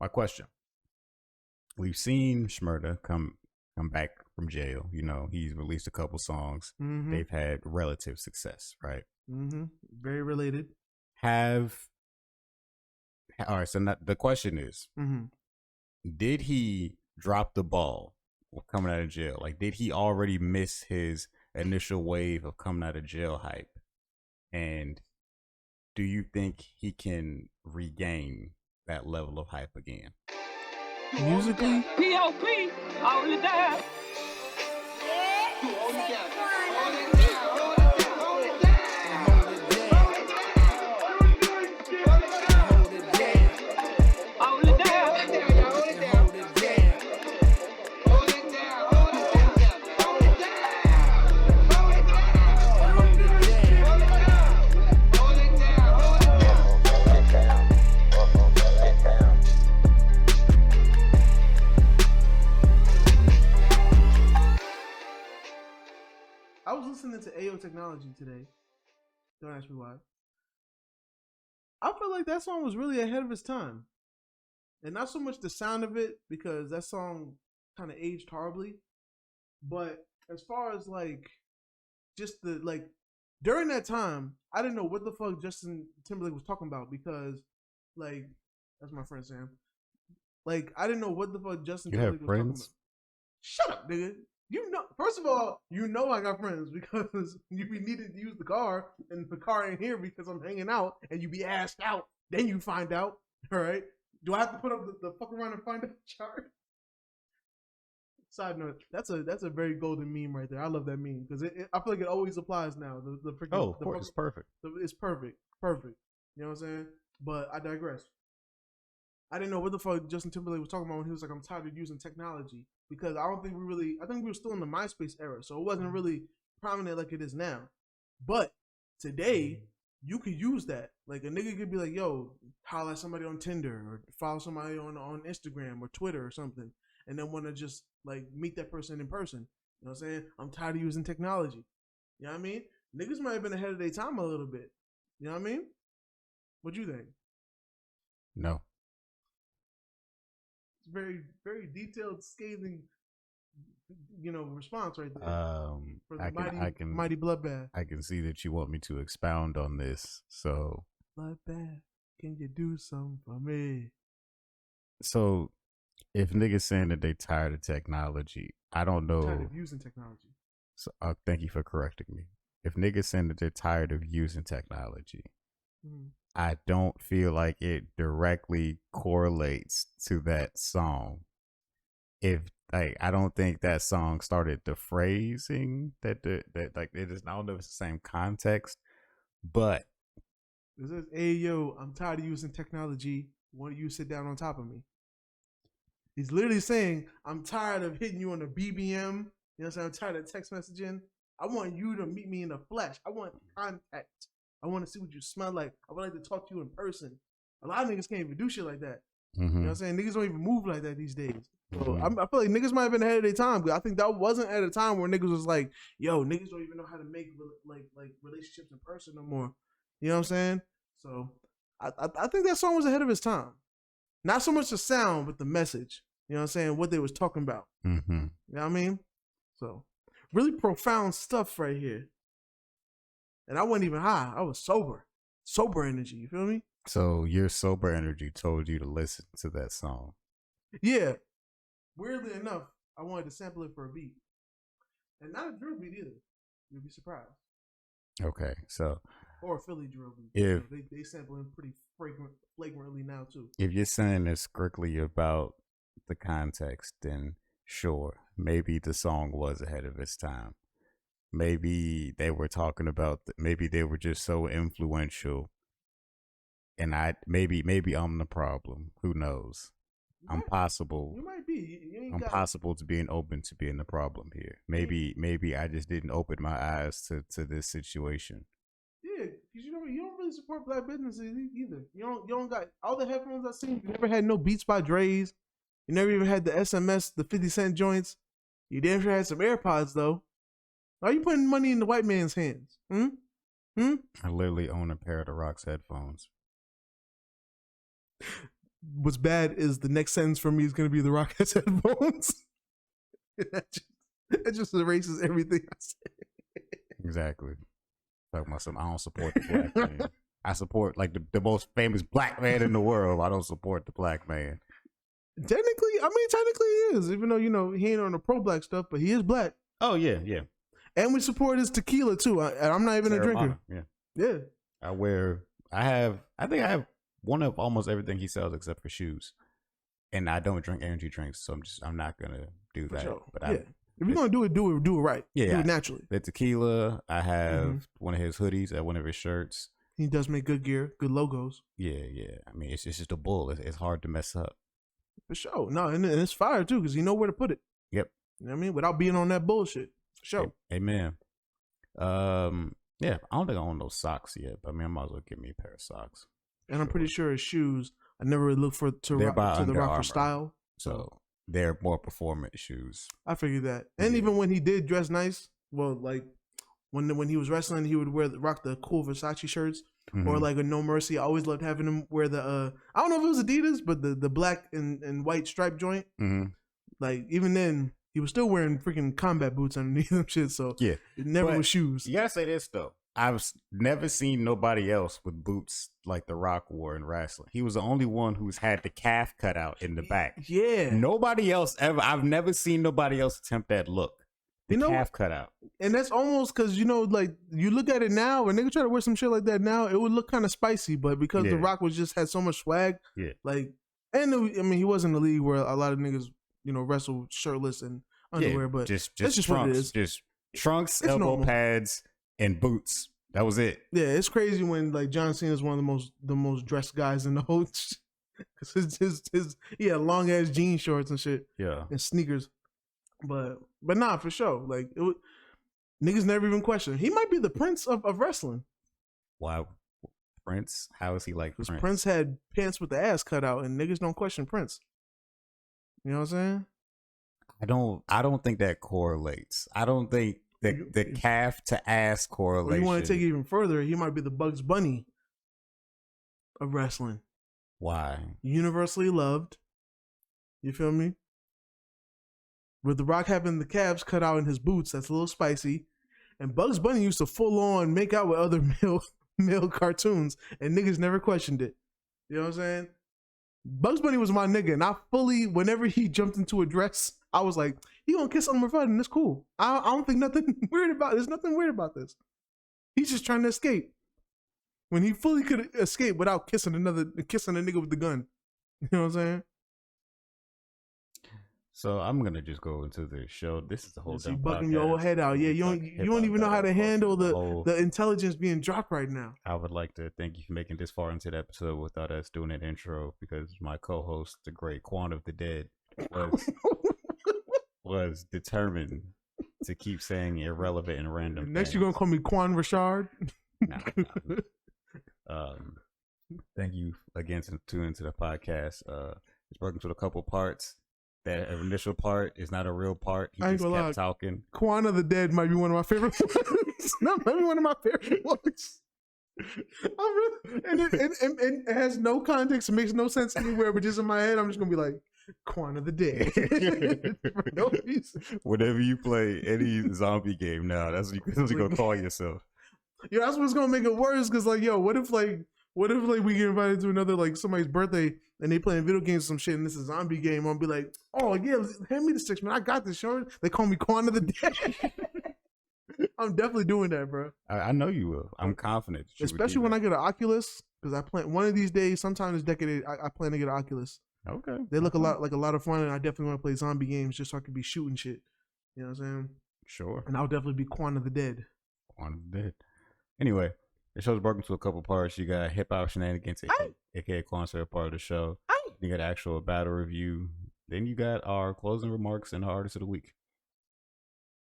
my question. We've seen Shmurda come back from jail. You know, he's released a couple songs. Mm-hmm. They've had relative success, right? Mm-hmm. Very related. All right, so the question is, Mm-hmm. did he drop the ball coming out of jail? Like, did he already miss his initial wave of coming out of jail hype? And do you think he can regain that level of hype again? Musically? P.O.P. Hold it down. Hold it down. I was listening to AO Technology today. Don't ask me why. I feel like that song was really ahead of its time. And not so much the sound of it, because that song kind of aged horribly. But as far as like, just the, like, during that time, I didn't know what the fuck Justin Timberlake was talking about, because, like, that's my friend Sam. Like, I didn't know what the fuck Justin Timberlake was talking about. Shut up, nigga. You know, first of all, you know I got friends because you be needed to use the car, and the car ain't here because I'm hanging out, and you be asked out. Then you find out. All right. Do I have to put up the fuck around and find out chart? Side note: that's a very golden meme right there. I love that meme because I feel like it always applies now. The freaking, of course, it's perfect. It's perfect. You know what I'm saying? But I digress. I didn't know what the fuck Justin Timberlake was talking about when he was like, I'm tired of using technology. Because I think we were still in the MySpace era. So it wasn't really prominent like it is now. But today, you could use that. Like a nigga could be like, yo, holler at somebody on Tinder or follow somebody on Instagram or Twitter or something. And then want to just like meet that person in person. You know what I'm saying? I'm tired of using technology. You know what I mean? Niggas might have been ahead of their time a little bit. You know what I mean? What you think? No. It's very, very detailed, scathing, response right there. For the mighty Bloodbath. I can see that you want me to expound on this. So, Bloodbath, can you do something for me? So, if niggas saying that they tired of technology, I don't know. Tired of using technology. So, thank you for correcting me. If niggas saying that they're tired of using technology, I don't feel like it directly correlates to that song. I don't think that song started the phrasing that it is. I don't know if it's the same context, but it says, "Hey yo, I'm tired of using technology. Why don't you sit down on top of me?" He's literally saying, "I'm tired of hitting you on the BBM. You know what I'm saying? I'm tired of text messaging. I want you to meet me in the flesh. I want contact. I want to see what you smell like. I would like to talk to you in person." A lot of niggas can't even do shit like that. You know what I'm saying? Niggas don't even move like that these days. So I feel like niggas might have been ahead of their time. But I think that wasn't at a time where niggas was like, yo, niggas don't even know how to make like relationships in person no more. You know what I'm saying? So I think that song was ahead of its time. Not so much the sound, but the message. You know what I'm saying? What they was talking about. You know what I mean? So really profound stuff right here. And I wasn't even high. I was sober. Sober energy. You feel me? So your sober energy told you to listen to that song. Yeah. Weirdly enough, I wanted to sample it for a beat. And not a drill beat either. You'd be surprised. Okay, so. Or a Philly drill beat. If, they sample it pretty flagrantly now too. If you're saying it's strictly about the context, then sure, maybe the song was ahead of its time. Maybe they were talking about, maybe they were just so influential, and maybe I'm the problem. Who knows? I'm possible. You might be. I'm possible to being open to being the problem here. Maybe I just didn't open my eyes to this situation. Yeah, because you don't really support black businesses either. You don't got all the headphones I've seen. You never had no Beats by Dre's. You never even had the SMS, the 50-cent joints. You damn sure had some AirPods though. Why are you putting money in the white man's hands? I literally own a pair of the Rocks headphones. what's bad is the next sentence for me is going to be The Rock has headphones. That just erases everything I said. Exactly. Talking about something. I don't support the black man. I support like the most famous black man in the world. I don't support the black man. Technically he is, even though, he ain't on the pro-black stuff, but he is black. Oh, yeah, yeah. And we support his tequila, too. And I'm not even a drinker. Yeah. I think I have one of almost everything he sells except for shoes. And I don't drink energy drinks, so I'm not going to do that. Sure. But if you're going to do it right. Yeah. Do it naturally. The tequila, I have one of his hoodies, one of his shirts. He does make good gear, good logos. Yeah. I mean, it's just a bull. It's hard to mess up. For sure. No, and it's fire too, because you know where to put it. Yep. You know what I mean? Without being on that bullshit. For sure. Amen. Yeah, I don't think I own those socks yet, but I mean, I might as well get me a pair of socks. And I'm pretty sure his shoes, I never really looked to the Rock for style. So they're more performance shoes. I figured that. And even when he did dress nice, well, like when he was wrestling, he would rock the cool Versace shirts. Or like a No Mercy. I always loved having him wear the I don't know if it was Adidas, but the black and white stripe joint. Like even then, he was still wearing freaking combat boots underneath them shit. So yeah, it never was shoes. You gotta say this though. I've never seen nobody else with boots like The Rock wore in wrestling. He was the only one who's had the calf cut out in the back. Yeah. Nobody else ever. I've never seen nobody else attempt that look. The calf cut out. And that's almost because, like, you look at it now, and nigga try to wear some shit like that now, it would look kind of spicy, but because The Rock had so much swag, like, and I mean, he was in the league where a lot of niggas, wrestle shirtless and underwear, but just that's just trunks, what it is. Just trunks, elbow normal. Pads, and boots. That was it. Yeah, it's crazy when, like, John Cena is one of the most dressed guys in the whole, because he had long ass jean shorts and shit. Yeah. And sneakers. But nah, for sure. Like, niggas never even questioned. He might be the Prince of wrestling. Why Prince? How is he like Prince? Because Prince had pants with the ass cut out, and niggas don't question Prince. You know what I'm saying? I don't think that correlates. I don't think the calf to ass correlation. Well, you want to take it even further? He might be the Bugs Bunny of wrestling. Why? Universally loved. You feel me? With The Rock having the calves cut out in his boots, that's a little spicy. And Bugs Bunny used to full on make out with other male cartoons, and niggas never questioned it. You know what I'm saying? Bugs Bunny was my nigga, and I fully, whenever he jumped into a dress, I was like, he gonna kiss on my friend, and it's cool. I don't think nothing weird about it. There's nothing weird about this. He's just trying to escape. When he fully could escape without kissing a nigga with the gun. You know what I'm saying? So I'm gonna just go into the show. This is the whole damn bugging your whole head out. Yeah, you don't even know how to handle the intelligence being dropped right now. I would like to thank you for making this far into the episode without us doing an intro, because my co-host, the great Quan of the Dead, was determined to keep saying irrelevant and random. Next, you're gonna call me Quan Richard. Nah. Thank you again for tuning into the podcast. It's broken into a couple parts. That initial part is not a real part. He just kept talking. Quan of the Dead might be one of my favorite ones. That might be one of my favorite ones. And it has no context. It makes no sense anywhere, but just in my head, I'm just going to be like, Quan of the Dead. For no reason. Whenever you play any zombie game now, that's what you're going to call yourself. Yeah, that's what's going to make it worse, because, like, yo, what if we get invited to another, like, somebody's birthday and they playing video games or some shit and this is a zombie game? I'll be like, oh, yeah, hand me the sticks, man. I got this, Sean. They call me Quan of the Dead. I'm definitely doing that, bro. I know you will. I'm confident. Especially when I get an Oculus, because I plan one of these days, sometime this decade, I plan to get an Oculus. Okay. They look a lot of fun, and I definitely want to play zombie games just so I can be shooting shit. You know what I'm saying? Sure. And I'll definitely be Quan of the Dead. Quan of the Dead. Anyway. The show's broken into a couple parts. You got Hip Hop Shenanigans, aka Quan's favorite part of the show. You got actual battle review. Then you got our closing remarks and the artist of the week.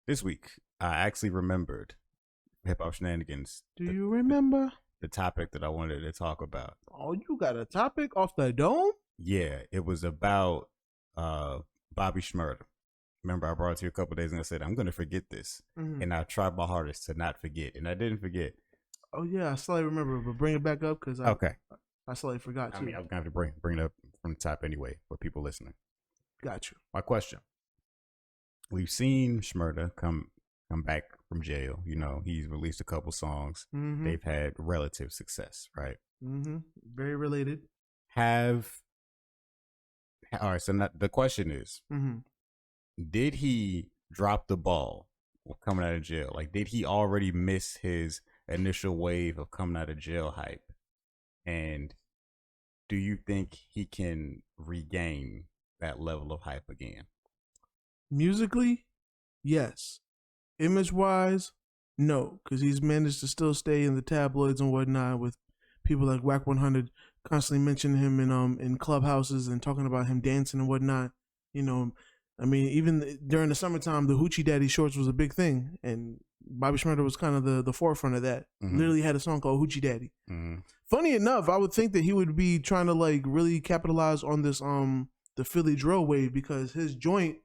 This week, I actually remembered Hip Hop Shenanigans. Do you remember the topic that I wanted to talk about? Oh, you got a topic off the dome? Yeah, it was about Bobby Shmurda. Remember, I brought it to you a couple days and I said, I'm going to forget this. And I tried my hardest to not forget. And I didn't forget. Oh, yeah, I slightly remember, but bring it back up because Okay. I slightly forgot too. I mean, I was gonna have to bring it up from the top anyway for people listening. Got you. My question: we've seen Shmurda come back from jail. You know, he's released a couple songs. Mm-hmm. They've had relative success, right? Mm-hmm. Very related. All right. So the question is, mm-hmm. did he drop the ball coming out of jail? Like, did he already miss his initial wave of coming out of jail hype? And do you think he can regain that level of hype again? Musically, yes. Image-wise, no, because he's managed to still stay in the tabloids and whatnot with people like Whack 100 constantly mentioning him in clubhouses and talking about him dancing and whatnot. You know, I mean, even during the summertime, the Hoochie Daddy shorts was a big thing, and Bobby Shmurda was kind of the forefront of that. Mm-hmm. Literally had a song called Hoochie Daddy. Mm-hmm. Funny enough, I would think that he would be trying to like really capitalize on this the Philly drill wave, because his joint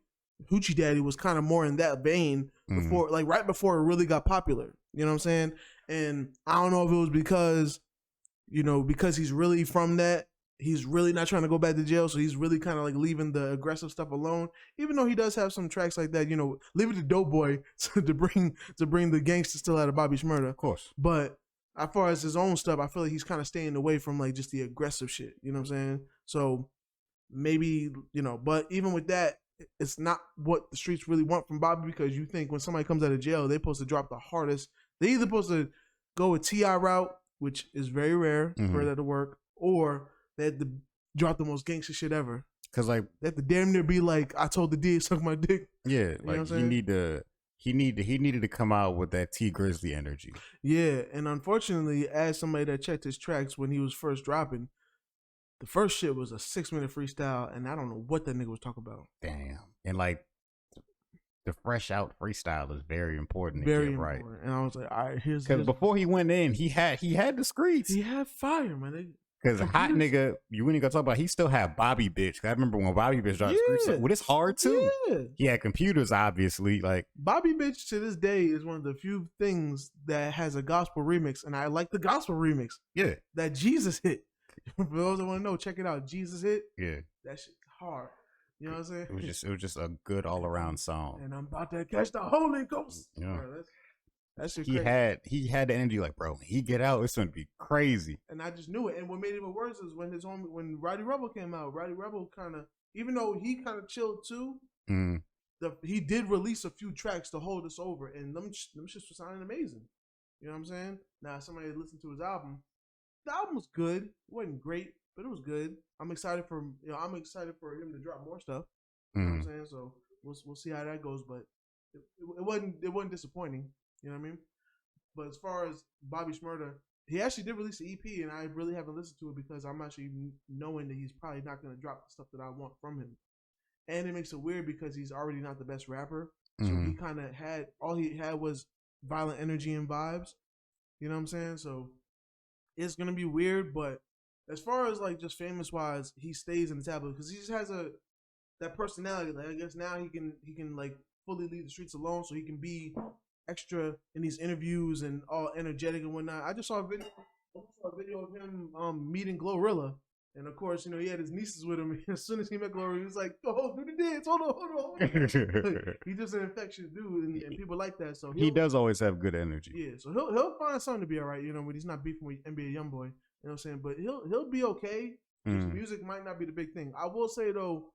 Hoochie Daddy was kind of more in that vein before, mm-hmm. like right before it really got popular. You know what I'm saying? And I don't know if it was because, you know, because he's really from that, he's really not trying to go back to jail, so he's really kind of like leaving the aggressive stuff alone. Even though he does have some tracks like that, you know, leave it to Dope Boy to bring the gangster still out of Bobby Shmurda, of course. But as far as his own stuff, I feel like he's kind of staying away from like just the aggressive shit. You know what I'm saying? So maybe, you know, but even with that, it's not what the streets really want from Bobby, because you think when somebody comes out of jail, they're supposed to drop the hardest. They're either supposed to go a T.I. route, which is very rare for that to work, or they had to drop the most gangster shit ever. Because like they have to damn near be like, I told the D suck my dick. Yeah, you like he needed to come out with that T Grizzly energy. Yeah, and unfortunately, as somebody that checked his tracks when he was first dropping, the first shit was a 6-minute freestyle, and I don't know what that nigga was talking about. Damn. And like the fresh out freestyle is very important. Very important. Right. And I was like, all right, here's because before he went in, he had the streets. He had fire, man. Because hot nigga, you ain't gonna talk about. He still had Bobby Bitch. I remember when Bobby Bitch dropped streets. Well, it's hard too. Yeah. He had computers, obviously. Like Bobby Bitch to this day is one of the few things that has a gospel remix, and I like the gospel remix. Yeah, that Jesus hit. For those that want to know, check it out. Jesus hit. Yeah, that shit's hard. You know what I'm saying? It was just a good all around song. And I'm about to catch the Holy Ghost. Yeah. Bro, that's he had the energy like, bro, when he get out, it's gonna be crazy. And I just knew it. And what made it even worse is when Roddy Rebel came out. Roddy Rebel kind of, even though he kind of chilled too, he did release a few tracks to hold us over, and them shits were sounding amazing. You know what I'm saying? Now somebody listened to his album. The album was good. It wasn't great, but it was good. I'm excited for him to drop more stuff. You know what I'm saying? So we'll see how that goes. But it wasn't disappointing. You know what I mean? But as far as Bobby Shmurda, he actually did release an EP, and I really haven't listened to it because I'm actually knowing that he's probably not going to drop the stuff that I want from him. And it makes it weird because he's already not the best rapper. So he kind of all he had was violent energy and vibes. You know what I'm saying? So it's going to be weird, but as far as like just famous wise, he stays in the tablet because he just has that personality. Like I guess now he can like fully leave the streets alone, so he can be extra in these interviews and all energetic and whatnot. I just saw a video of him meeting Glorilla, and of course, you know, he had his nieces with him. As soon as he met Glorilla, he was like, "Oh, do the dance! Hold on!" Like, he's just an infectious dude, and people like that. So he does always have good energy. Yeah, so he'll find something to be all right, you know, when he's not beefing with NBA YoungBoy. You know what I'm saying? But he'll be okay. His music might not be the big thing. I will say though,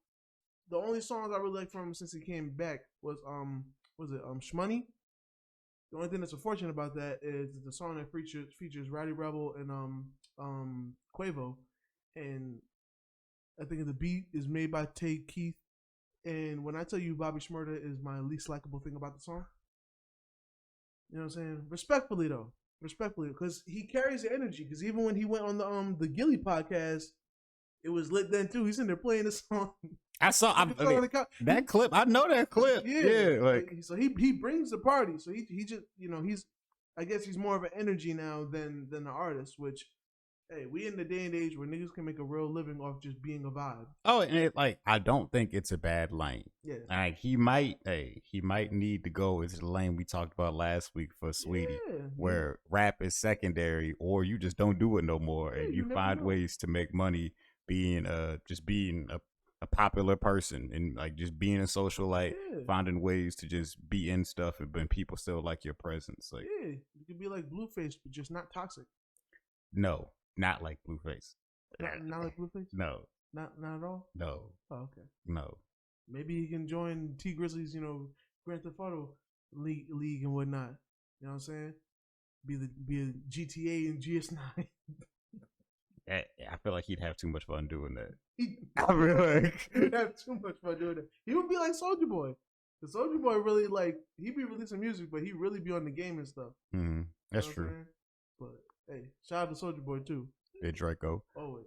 the only songs I really like from him since he came back was Shmoney. The only thing that's unfortunate about that is the song that features Roddy Rebel and Quavo, and I think the beat is made by Tay Keith. And when I tell you Bobby Shmurda is my least likable thing about the song, you know what I'm saying? Respectfully, because he carries the energy. Because even when he went on the Gilly podcast, it was lit then too. He's in there playing the song. I saw that clip. I know that clip. Yeah, like so he brings the party. So he just, you know, I guess he's more of an energy now than the artist, which Hey, we in the day and age where niggas can make a real living off just being a vibe. Oh, and I don't think it's a bad lane. Yeah. Like he might need to go into the lane we talked about last week for Sweetie, where rap is secondary, or you just don't do it no more, and you find ways to make money being just being a popular person and like just being a socialite, finding ways to just be in stuff, and people still like your presence. Like, yeah, you could be like Blueface, but just not toxic. No, not like Blueface. Not like Blueface. No, not at all. No. Oh, okay. No. Maybe he can join T Grizzlies, Grand Theft Auto league and whatnot. You know what I'm saying? Be a GTA and GS9. I feel like he'd have too much fun doing that. He'd have too much fun doing that. He would be like Soulja Boy. The Soulja Boy really he'd be releasing music, but he'd really be on the game and stuff. Mm-hmm. That's true. But hey, shout out to Soulja Boy too. Hey, Draco. Always.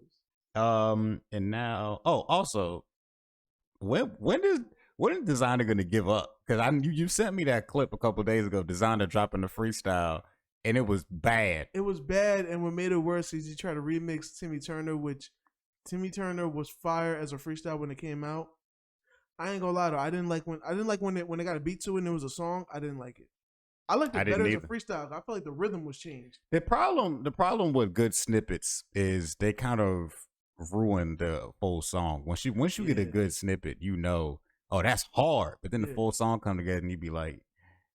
And now, also, when is Designer gonna give up? Because you sent me that clip a couple days ago. Designer dropping the freestyle, and it was bad. It was bad, and what made it worse is he tried to remix Timmy Turner, which Timmy Turner was fire as a freestyle when it came out. I ain't gonna lie though, I didn't like when it got a beat to it and it was a song. I didn't like it. I liked it better as a freestyle. I feel like the rhythm was changed. The problem with good snippets is they kind of ruin the full song. Once you get a good snippet, oh, that's hard. But then the full song come together and you be like,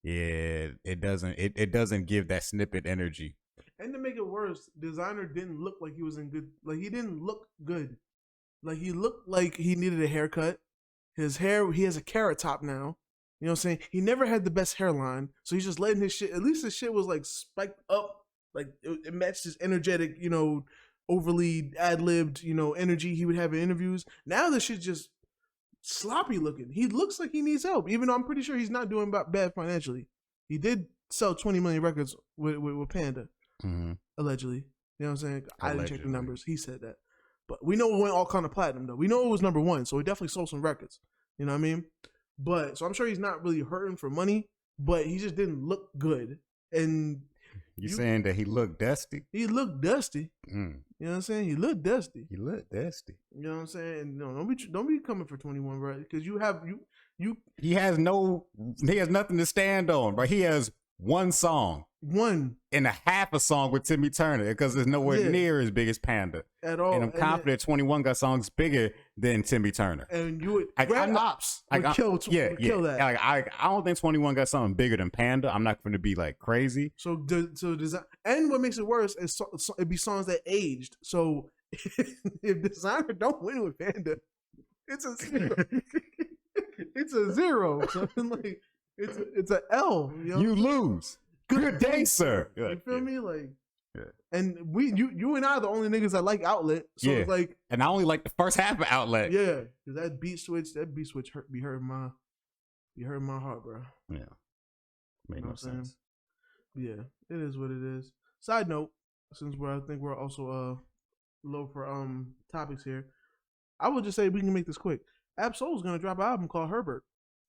yeah, it doesn't give that snippet energy. And to make it worse, Designer didn't look like he was in good. Like he didn't look good. Like he looked like he needed a haircut. His hair, he has a carrot top now. You know what I'm saying? He never had the best hairline, so he's just letting his shit. At least his shit was like spiked up, like it matched his energetic, overly ad-libbed, energy he would have in interviews. Now this shit's just sloppy looking. He looks like he needs help, even though I'm pretty sure he's not doing bad financially. He did sell 20 million records with Panda, allegedly. You know what I'm saying? I didn't check the numbers. He said that. But we know it went all kind of platinum, though. We know it was number one, so he definitely sold some records. You know what I mean? But so I'm sure he's not really hurting for money, but he just didn't look good. And you saying that he looked dusty? He looked dusty. You know what I'm saying? He looked dusty. He looked dusty. You know what I'm saying? No, don't be coming for 21, bro. Because he has nothing to stand on, bro. He has one song. One and a half a song with Timmy Turner because it's nowhere near as big as Panda at all. And I'm confident 21 got songs bigger than Timmy Turner. And you would kill that. I don't think 21 got something bigger than Panda. I'm not going to be like crazy. So Design, and what makes it worse is it'd be songs that aged. So if Designer don't win with Panda, it's a zero. It's a zero. So like it's a L. You lose. Good day, sir. You feel me? Like, and you and I are the only niggas that like Outlet. So it's like, and I only like the first half of Outlet. Yeah, because that beat switch be hurting my heart, bro. Yeah, made no sense. Yeah, it is what it is. Side note, since I think we're also low for topics here, I would just say we can make this quick. Ab-Soul's gonna drop an album called Herbert.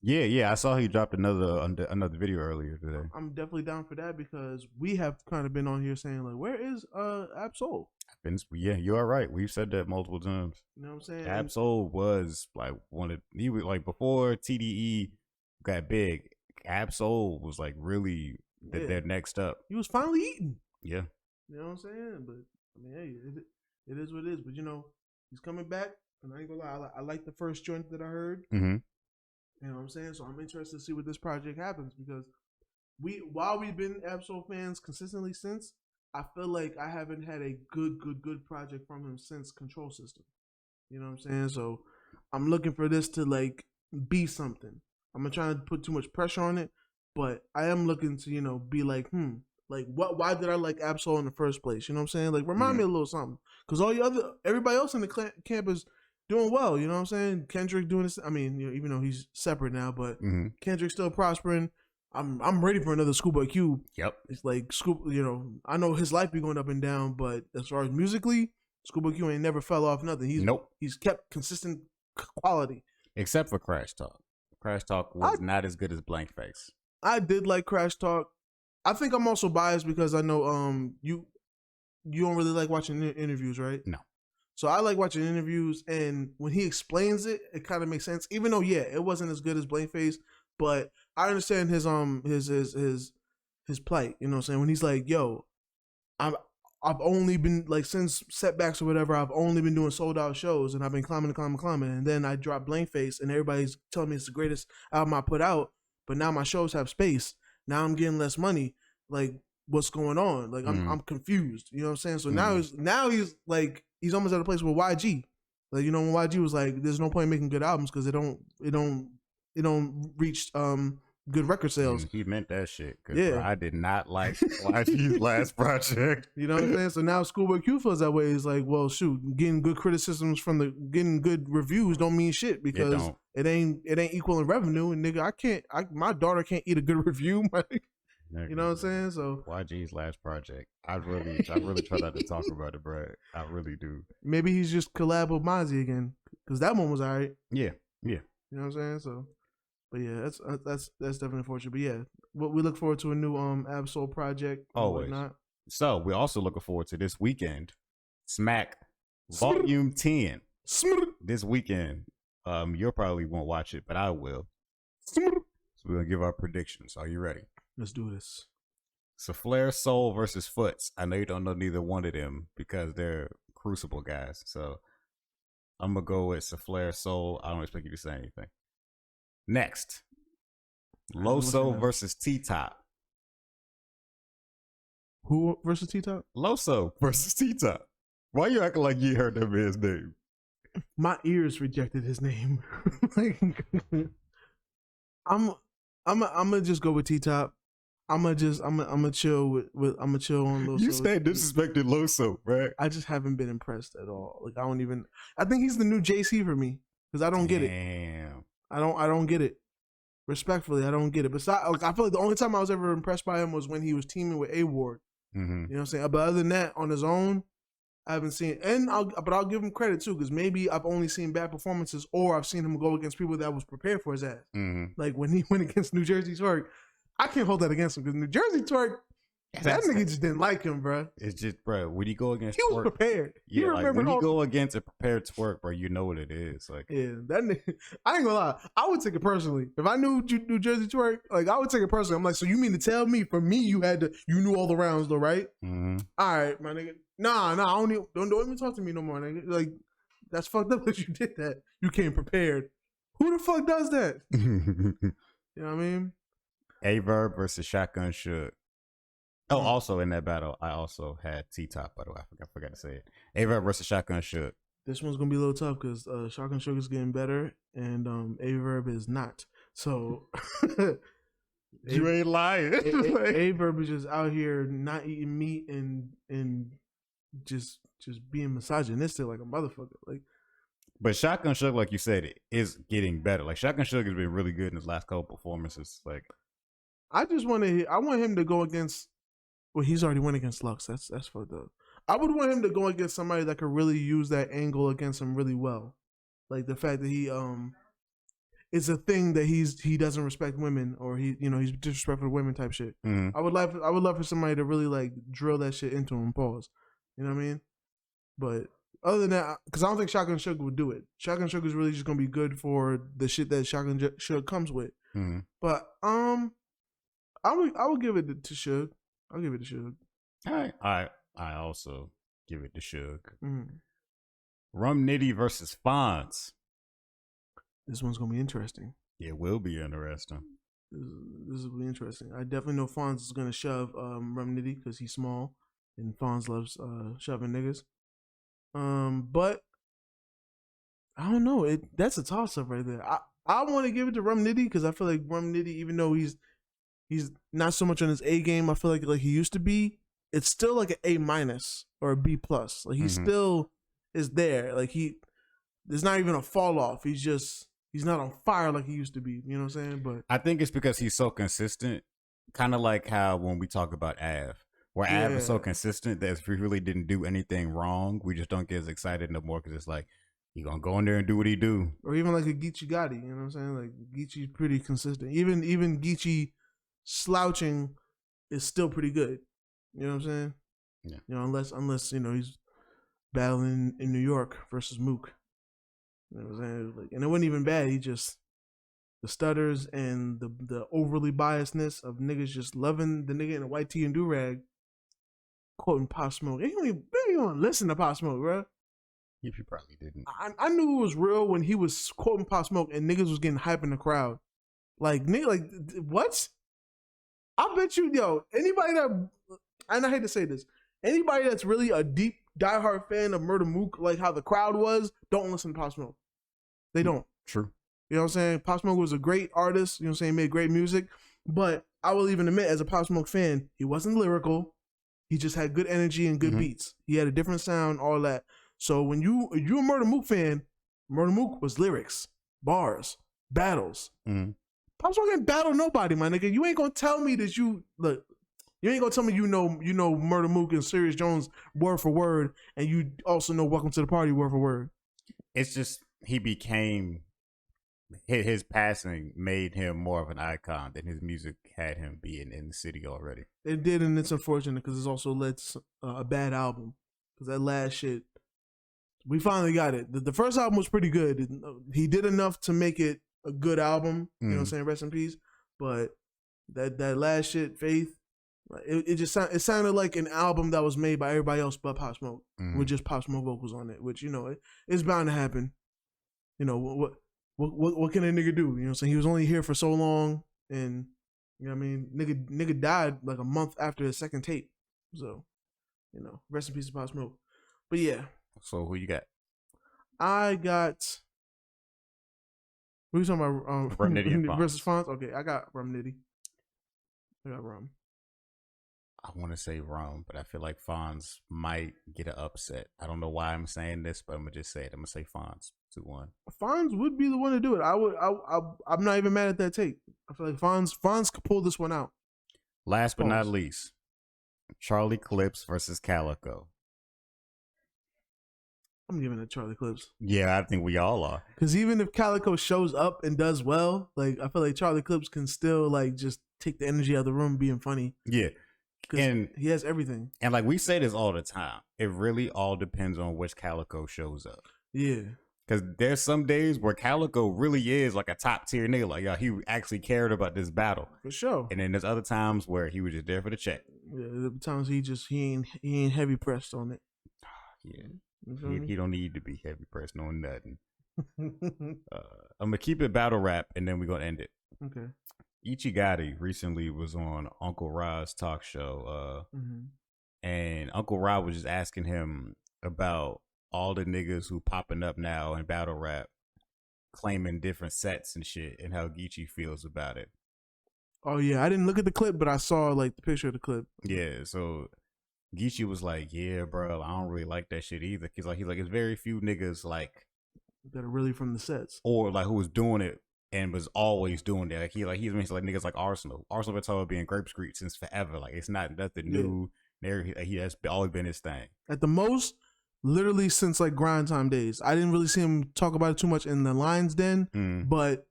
Yeah, I saw he dropped another video earlier today. I'm definitely down for that because we have kind of been on here saying like, where is Ab-Soul? Yeah, you are right. We've said that multiple times. You know what I'm saying? Ab-Soul was like he was like before TDE got big. Ab-Soul was like really their next up. He was finally eating. Yeah. You know what I'm saying? But I mean, hey, it is what it is. But he's coming back, and I ain't gonna lie. I like the first joint that I heard. Mm-hmm. You know what I'm saying? So I'm interested to see what this project happens because while we've been Ab-Soul fans consistently since, I feel like I haven't had a good project from him since Control System. You know what I'm saying? So I'm looking for this to like be something. I'm not trying to put too much pressure on it, but I am looking to, be like, like why did I like Ab-Soul in the first place? You know what I'm saying? Like remind me a little something. Because everybody else in the camp is doing well, you know what I'm saying? Kendrick doing this. I mean, even though he's separate now, but Kendrick's still prospering. I'm ready for another Schoolboy Q. Yep. It's like I know his life be going up and down, but as far as musically, Schoolboy Q ain't never fell off nothing. He's kept consistent quality. Except for Crash Talk. Crash Talk was not as good as Blank Face. I did like Crash Talk. I think I'm also biased because I know you don't really like watching interviews, right? No. So I like watching interviews, and when he explains it, it kind of makes sense. Even though, yeah, it wasn't as good as Blankface, but I understand his plight. You know what I'm saying? When he's like, "Yo, I've only been like since setbacks or whatever, I've only been doing sold out shows, and I've been climbing, and then I dropped Blankface, and everybody's telling me it's the greatest album I put out, but now my shows have space. Now I'm getting less money. Like, what's going on? Like, I'm confused. You know what I'm saying? So now he's like, he's almost at a place with YG. Like, you know, when YG was like, there's no point in making good albums because it don't reach good record sales. He meant that shit. Yeah, bro, I did not like YG's last project. You know what I'm saying? So now Schoolboy Q feels that way. It's like, well, shoot, getting good criticisms getting good reviews don't mean shit because it ain't equaling revenue. And nigga, my daughter can't eat a good review. You know what I'm saying? So YG's last project, I really try not to talk about it, bro. I really do. Maybe he's just collab with Mozzie again because that one was alright. Yeah. You know what I'm saying? So, but yeah, that's definitely unfortunate. But yeah, we look forward to a new Absol project. Always. Whatnot. So we're also looking forward to this weekend, Smack Volume 10. This weekend, you probably won't watch it, but I will. So we're gonna give our predictions. Are you ready? Let's do this. Souffleur Soul versus Foots. I know you don't know neither one of them because they're Crucible guys. So I'm going to go with Souffleur Soul. I don't expect you to say anything. Next, Loso versus T-Top. Who versus T-Top? Loso versus T-Top. Why you acting like you heard that man's name? My ears rejected his name. Like, I'm gonna just go with T-Top. I'm gonna chill with I'm gonna chill on Loso. You stay disrespecting Loso, right? I just haven't been impressed at all. Like, I think he's the new JC for me because I don't get it. I don't get it. Respectfully, I don't get it. Besides, like, I feel like the only time I was ever impressed by him was when he was teaming with A-Ward. You know what I'm saying? But other than that, on his own, I haven't seen. But I'll give him credit too because maybe I've only seen bad performances, or I've seen him go against people that was prepared for his ass. Like when he went against New Jersey Twerk. I can't hold that against him because New Jersey Twerk, that nigga just didn't like him, bro. It's just, bro, when you go against he was Twerk, prepared. Yeah, like when you go against a prepared Twerk, bro, you know what it is. Like, yeah, that nigga, I ain't gonna lie, I would take it personally. If I knew New Jersey Twerk, like, I would take it personally. I'm like, so you mean to tell me, for me, you knew all the rounds though, right? All right, my nigga. Nah, I don't even talk to me no more, nigga. Like, that's fucked up that you did that. You came prepared. Who the fuck does that? You know what I mean? Averb versus Shotgun Suge. Oh, also in that battle, I also had T-Top, by the way. I forgot to say it. Averb versus Shotgun Suge. This one's going to be a little tough because Shotgun Suge is getting better and Averb is not. So... You ain't lying. Averb is just out here not eating meat and just being misogynistic like a motherfucker. Like, but Shotgun Suge, like you said, it is getting better. Like, Shotgun Suge has been really good in his last couple performances. Like, I want him to go against. Well, he's already went against Lux. That's fucked up. I would want him to go against somebody that could really use that angle against him really well, like the fact that he it's a thing that he doesn't respect women, or he's disrespectful to women type shit. I would love for somebody to really like drill that shit into him. Pause. You know what I mean? But other than that, because I don't think Shotgun Suge would do it. Shotgun Suge is really just gonna be good for the shit that Shotgun Suge comes with. But I would give it to Suge. I'll give it to Suge. All right. I also give it to Suge. Rum Nitty versus Fonz. This one's gonna be interesting. It will be interesting. This will be interesting. I definitely know Fonz is gonna shove Rum Nitty because he's small and Fonz loves shoving niggas. But I don't know. That's a toss up right there. I want to give it to Rum Nitty because I feel like Rum Nitty, even though he's not so much on his A game, I feel like he used to be. It's still like an A- or a B+. Like, he still is there. Like, there's not even a fall off. He's not on fire like he used to be. You know what I'm saying? But I think it's because he's so consistent. Kind of like how when we talk about Av, where Av is so consistent that if he really didn't do anything wrong, we just don't get as excited no more because it's like, he gonna go in there and do what he do. Or even like a Geechee Gotti, you know what I'm saying? Like, Geechee's pretty consistent. Even Geechee slouching is still pretty good. You know what I'm saying? Yeah. You know, unless you know he's battling in New York versus Mook. You know what I'm saying? Like, and it wasn't even bad. He just the stutters and the overly biasness of niggas just loving the nigga in a white tee and do rag, quoting Pop Smoke. They don't even listen to Pop Smoke, bro. If you probably didn't. I knew it was real when he was quoting Pop Smoke and niggas was getting hype in the crowd. Like, nigga, like, what? I bet you, yo, anybody that, and I hate to say this, anybody that's really a deep, diehard fan of Murder Mook, like how the crowd was, don't listen to Pop Smoke. They don't. True. You know what I'm saying? Pop Smoke was a great artist, you know what I'm saying, made great music, but I will even admit, as a Pop Smoke fan, he wasn't lyrical. He just had good energy and good beats. He had a different sound, all that. So when you're a Murder Mook fan, Murder Mook was lyrics, bars, battles. Pop Smoke ain't battle nobody, my nigga. You ain't gonna tell me that you ain't gonna tell me you know Murder Mook and Serious Jones word for word, and you also know Welcome to the Party word for word. It's just he became his passing made him more of an icon than his music had him being in the city already. It did, and it's unfortunate because it's also led to a bad album. Because that last shit. We finally got it. The first album was pretty good. He did enough to make it a good album. You know what I'm saying? Rest in peace. But that last shit, Faith, it sounded like an album that was made by everybody else but Pop Smoke, with just Pop Smoke vocals on it. Which, you know, it's bound to happen. You know what can a nigga do? You know what I'm saying? He was only here for so long, and you know what I mean. Nigga died like a month after his second tape. So, you know, rest in peace to Pop Smoke. But yeah. So who you got? I got. What are you talking about? Rum Nitty and Fonz. Versus Fonz? Okay, I got Rum Nitty. I got Rum. I want to say Rum, but I feel like Fonz might get an upset. I don't know why I'm saying this, but I'm gonna just say it. I'm gonna say Fonz 2-1. Fonz would be the one to do it. I'm not even mad at that take. I feel like Fonz could pull this one out. Last but not least, Charlie Clips versus Calico. I'm giving it Charlie Clips. Yeah, I think we all are. Because even if Calico shows up and does well, like I feel like Charlie Clips can still like just take the energy out of the room being funny. Yeah. And he has everything. And like we say this all the time, it really all depends on which Calico shows up. Yeah. Because there's some days where Calico really is like a top tier nigga. Like, yo, he actually cared about this battle. For sure. And then there's other times where he was just there for the check. Yeah, the times he ain't heavy pressed on it. Yeah. He don't need to be heavy pressed on nothing. I'm gonna keep it battle rap and then we're gonna end it. Okay. Ichigati recently was on Uncle Ra's talk show, and Uncle Ra was just asking him about all the niggas who popping up now in battle rap, claiming different sets and shit, and how Geechee feels about it. Oh yeah, I didn't look at the clip, but I saw like the picture of the clip. Yeah, so Geechee was like, "Yeah, bro, I don't really like that shit either." He's like, it's very few niggas like that are really from the sets, or like who was doing it and was always doing that. He's like niggas like Arsenal. Arsenal been talking about being Grape Street since forever. Like it's not nothing new. He has always been his thing. At the most, literally since like Grind Time days. I didn't really see him talk about it too much in the Lions Den, but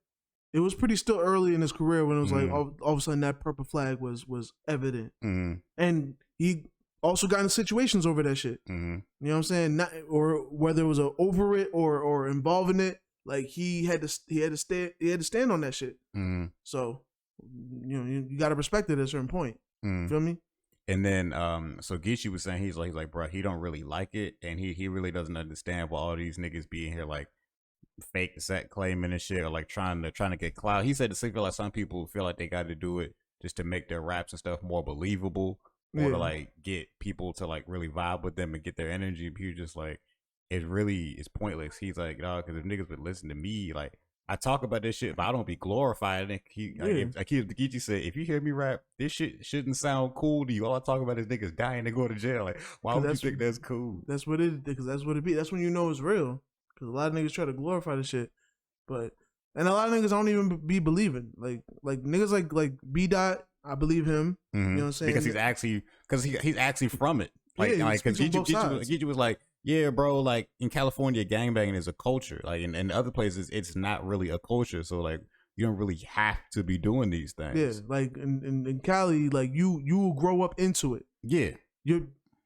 it was pretty still early in his career when it was like all of a sudden that purple flag was evident, and he also got in situations over that shit. You know what I'm saying? Not or whether it was over it or involving it, like he had to stand on that shit. So you know you got to respect it at a certain point. Feel me? And then so Geechee was saying he's like bro, he don't really like it, and he really doesn't understand why all these niggas be in here like fake set claiming and shit, or like trying to get clout. He said the same feel like some people feel like they got to do it just to make their raps and stuff more believable. Or to like get people to like really vibe with them and get their energy. He was just like, it really is pointless. He's like, dog, because if niggas would listen to me, like I talk about this shit, but I don't be glorified. And Geechee said, if you hear me rap, this shit shouldn't sound cool to you. All I talk about is niggas dying and going to jail. Like, why would you think that's cool? That's what it is, because that's what it be. That's when you know it's real. Because a lot of niggas try to glorify the shit, and a lot of niggas don't even be believing. Like niggas like B Dot. I believe him. You know what I'm saying? Because he's actually from it. Because Geechee was like, yeah, bro, like in California, gangbanging is a culture. Like in other places, it's not really a culture. So like you don't really have to be doing these things. Yeah, like in Cali, like you will grow up into it. Yeah.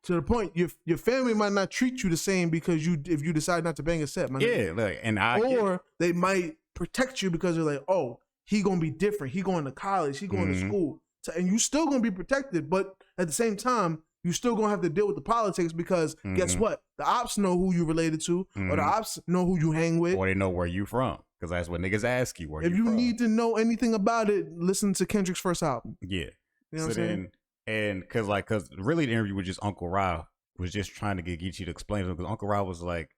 To the point, your family might not treat you the same because if you decide not to bang a set, or they might protect you because they're like, oh, he gonna be different. He going to college. He going to school, and you still gonna be protected. But at the same time, you still gonna have to deal with the politics because guess what? The ops know who you related to, or the ops know who you hang with, or they know where you from. Because that's what niggas ask you. If you need to know anything about it, listen to Kendrick's first album. Yeah, you know what I'm saying. And because really the interview was just Uncle Ra was just trying to get Geechee to explain to him, because Uncle Ra was like,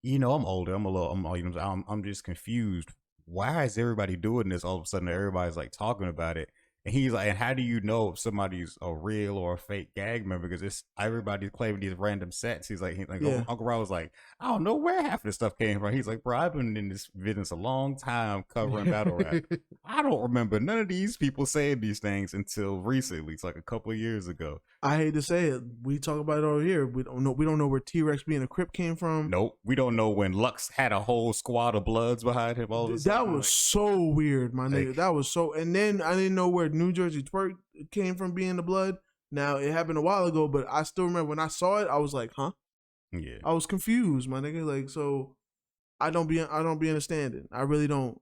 I'm older, I'm just confused. Why is everybody doing this? All of a sudden everybody's like talking about it. And he's like, and how do you know if somebody's a real or a fake gang member? Because it's everybody's claiming these random sets. He's like Uncle Ra was like, I don't know where half of this stuff came from. He's like, bro, I've been in this business a long time covering battle rap. I don't remember none of these people saying these things until recently. It's like a couple of years ago. I hate to say it. We talk about it over here. We don't know where T-Rex being a Crip came from. Nope. We don't know when Lux had a whole squad of Bloods behind him. That was so weird, my nigga. That was so. And then I didn't know where New Jersey Twerk came from being the Blood. Now it happened a while ago, but I still remember when I saw it, I was like, huh? Yeah. I was confused, my nigga. Like, so I don't be understanding. I really don't.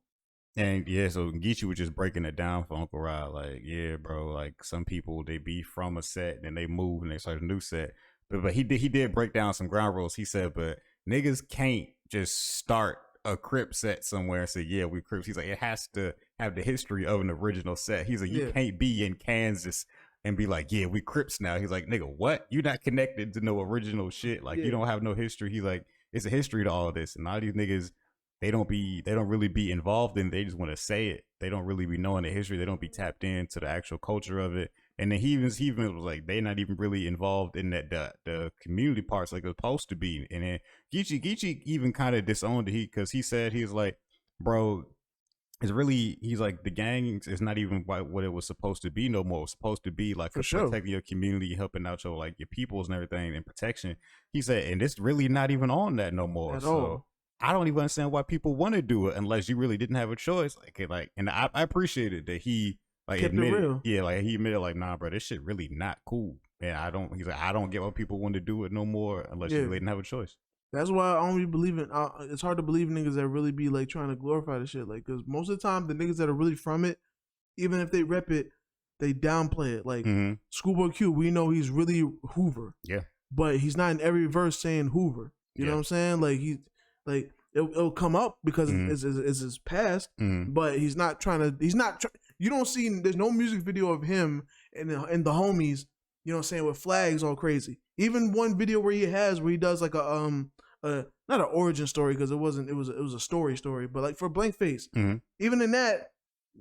And yeah, so Geechee was just breaking it down for Uncle Rod. Like, yeah, bro, like some people, they be from a set and they move and they start a new set. But he did break down some ground rules. He said, but niggas can't just start a Crip set somewhere and say, yeah, we Crips. He's like, it has to have the history of an original set. He's like, you can't be in Kansas and be like, yeah, we Crips now. He's like, nigga, what? You're not connected to no original shit. Like, you don't have no history. He's like, it's a history to all of this. And all these niggas, they don't really be involved in it. They just want to say it. They don't really be knowing the history. They don't be tapped into the actual culture of it. And then he even was like, they're not even really involved in that the community parts like they're supposed to be. And then Geechee even kind of disowned it because he said, he's like, bro, it's really, he's like, the gang is not even what it was supposed to be no more. It was supposed to be like protecting your community, helping out your peoples and everything, and protection. He said, and it's really not even on that no more. At all. I don't even understand why people want to do it unless you really didn't have a choice. And I appreciated that he admitted, he admitted like, nah, bro, this shit really not cool. And he's like, I don't get why people want to do it no more unless you really didn't have a choice. That's why I only believe in. It's hard to believe niggas that really be like trying to glorify the shit, like, because most of the time the niggas that are really from it, even if they rep it, they downplay it. Like Schoolboy Q, we know he's really Hoover, but he's not in every verse saying Hoover. You know what I'm saying? Like like it'll come up because it's his past, but he's not trying to. You don't see. There's no music video of him and the homies. You know what I'm saying, with flags all crazy. Even one video where he does like a not an origin story because it was a story, but like for Blank Face. Even in that,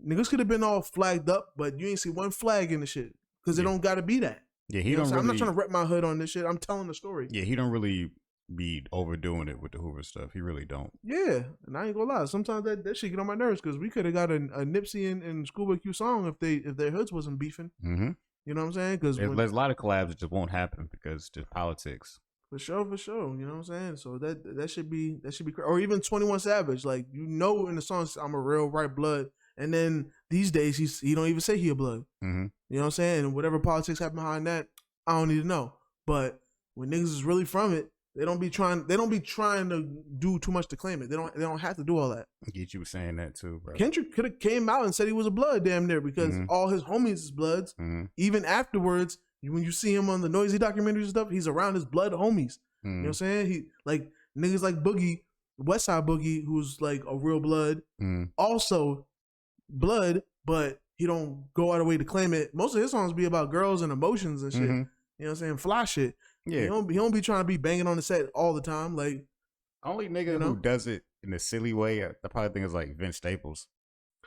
niggas could have been all flagged up, but you ain't see one flag in the shit because it don't got to be that. Yeah, I'm not trying to rep my hood on this shit. I'm telling the story. Yeah, he don't really be overdoing it with the Hoover stuff. He really don't. Yeah, and I ain't gonna lie. Sometimes that shit get on my nerves because we could have got a Nipsey and Schoolboy Q song if their hoods wasn't beefing. You know what I'm saying? Because there's a lot of collabs that just won't happen because just politics. For sure. You know what I'm saying? So that should be or even 21 Savage. Like, you know, in the songs, I'm a real right blood, and then these days he don't even say he a blood. You know what I'm saying? And whatever politics happen behind that, I don't need to know. But when niggas is really from it, they don't be trying to do too much to claim it. They don't have to do all that. I get you saying that too, bro. Kendrick could have came out and said he was a blood damn near because all his homies is bloods. Even afterwards, when you see him on the Noisy documentaries and stuff, he's around his blood homies. You know what I'm saying? He like niggas like Boogie, Westside Boogie, who's like a real blood, also blood, but he don't go out of the way to claim it. Most of his songs be about girls and emotions and shit. You know what I'm saying? Fly shit. Yeah, he don't be trying to be banging on the set all the time. Like, only nigga who does it in a silly way, I probably think is like Vince Staples.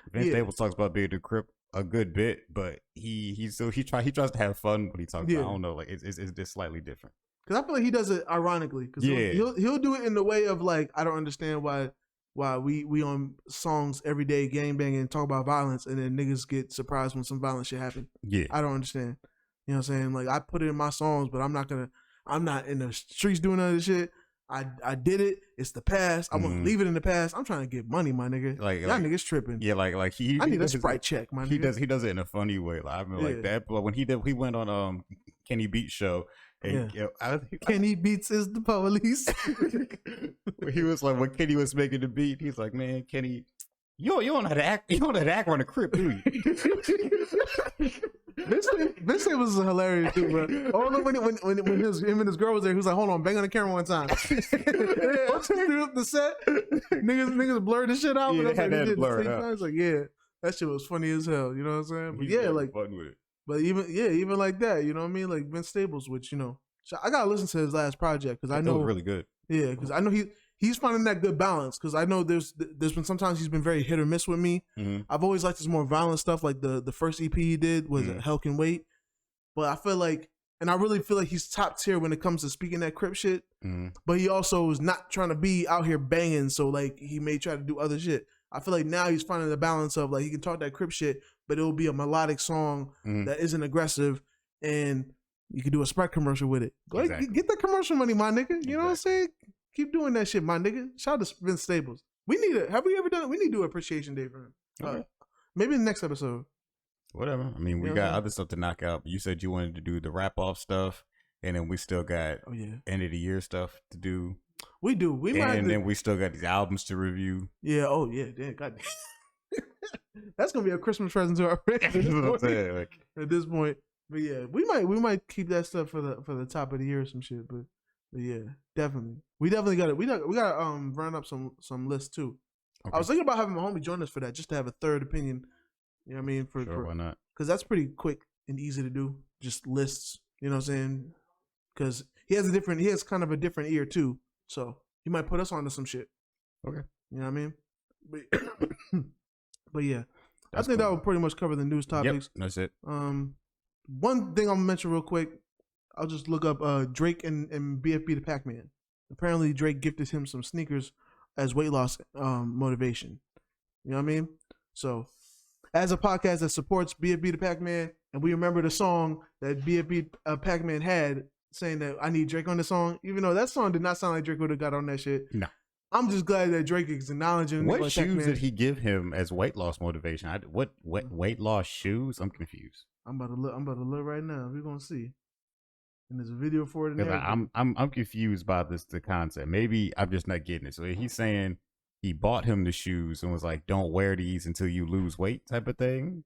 Staples talks about being a Crip a good bit, but he tries to have fun when he talks. About, I don't know, like it's just slightly different. Because I feel like he does it ironically. Because he'll do it in the way of like, I don't understand why we on songs every day gang banging and talk about violence, and then niggas get surprised when some violent shit happen. Yeah, I don't understand. You know what I'm saying? Like, I put it in my songs, but I'm not in the streets doing none of this shit. I did it. It's the past. I want to leave it in the past. I'm trying to get money, my nigga. Y'all niggas tripping. Yeah, like I need a Sprite check, my nigga. He does it in a funny way. Like, I mean, like that. But when he went on Kenny Beats show, And, Kenny Beats is the police. He was like, when Kenny was making the beat, he's like, man, Kenny, you don't know how to act. You don't know how to act on a crib, do you? This shit was hilarious too, bro. Oh no, when him and his girl was there, he was like, "Hold on, bang on the camera one time." Threw up the set. Niggas blurred the shit out. Yeah, they had that blurred out. I was like, yeah, that shit was funny as hell. You know what I'm saying? But yeah, like fun with it. But even like that, you know what I mean? Like Vince Staples, which so I gotta listen to his last project because I know really good. Yeah, because I know he's finding that good balance. Because I know there's been sometimes he's been very hit or miss with me. Mm-hmm. I've always liked his more violent stuff. Like the first EP he did was Hell Can Wait. But I feel like, and I really feel like he's top tier when it comes to speaking that Crip shit. Mm-hmm. But he also is not trying to be out here banging. So like he may try to do other shit. I feel like now he's finding the balance of like he can talk that Crip shit, but it'll be a melodic song that isn't aggressive, and you can do a Sprite commercial with it. Go ahead, get that commercial money, my nigga. You know what I'm saying? Keep doing that shit, my nigga. Shout out to Vince Staples. We need it. Have we ever done it? We need to do an appreciation day for him. Okay. Maybe the next episode. Whatever. I mean, we got other stuff to knock out. You said you wanted to do the wrap off stuff, and then we still got end of the year stuff to do. We do. Then we still got these albums to review. Yeah. Oh yeah. Damn. God. That's gonna be a Christmas present to our friends at this point. But yeah, we might keep that stuff for the top of the year or some shit. But yeah, definitely. We definitely got it. We got run up some lists too. Okay. I was thinking about having my homie join us for that, just to have a third opinion. You know what I mean? Sure, why not? Because that's pretty quick and easy to do. Just lists. You know what I'm saying? Because he has kind of a different ear too. So he might put us onto some shit. Okay. You know what I mean? But yeah, I think that would pretty much cover the news topics. Yep, that's it. One thing I'm gonna mention real quick. I'll just look up Drake and BFB Da Pacman. Apparently, Drake gifted him some sneakers as weight loss motivation. You know what I mean? So, as a podcast that supports BFB Da Pacman, and we remember the song that BFB Pacman had saying that I need Drake on the song, even though that song did not sound like Drake would have got on that shit. No. I'm just glad that Drake is acknowledging. What shoes did he give him as weight loss motivation? What weight loss shoes? I'm confused. I'm about to look right now. We're gonna see. And there's a video for it. I'm confused by the concept. Maybe I'm just not getting it. So he's saying he bought him the shoes and was like, "Don't wear these until you lose weight," type of thing.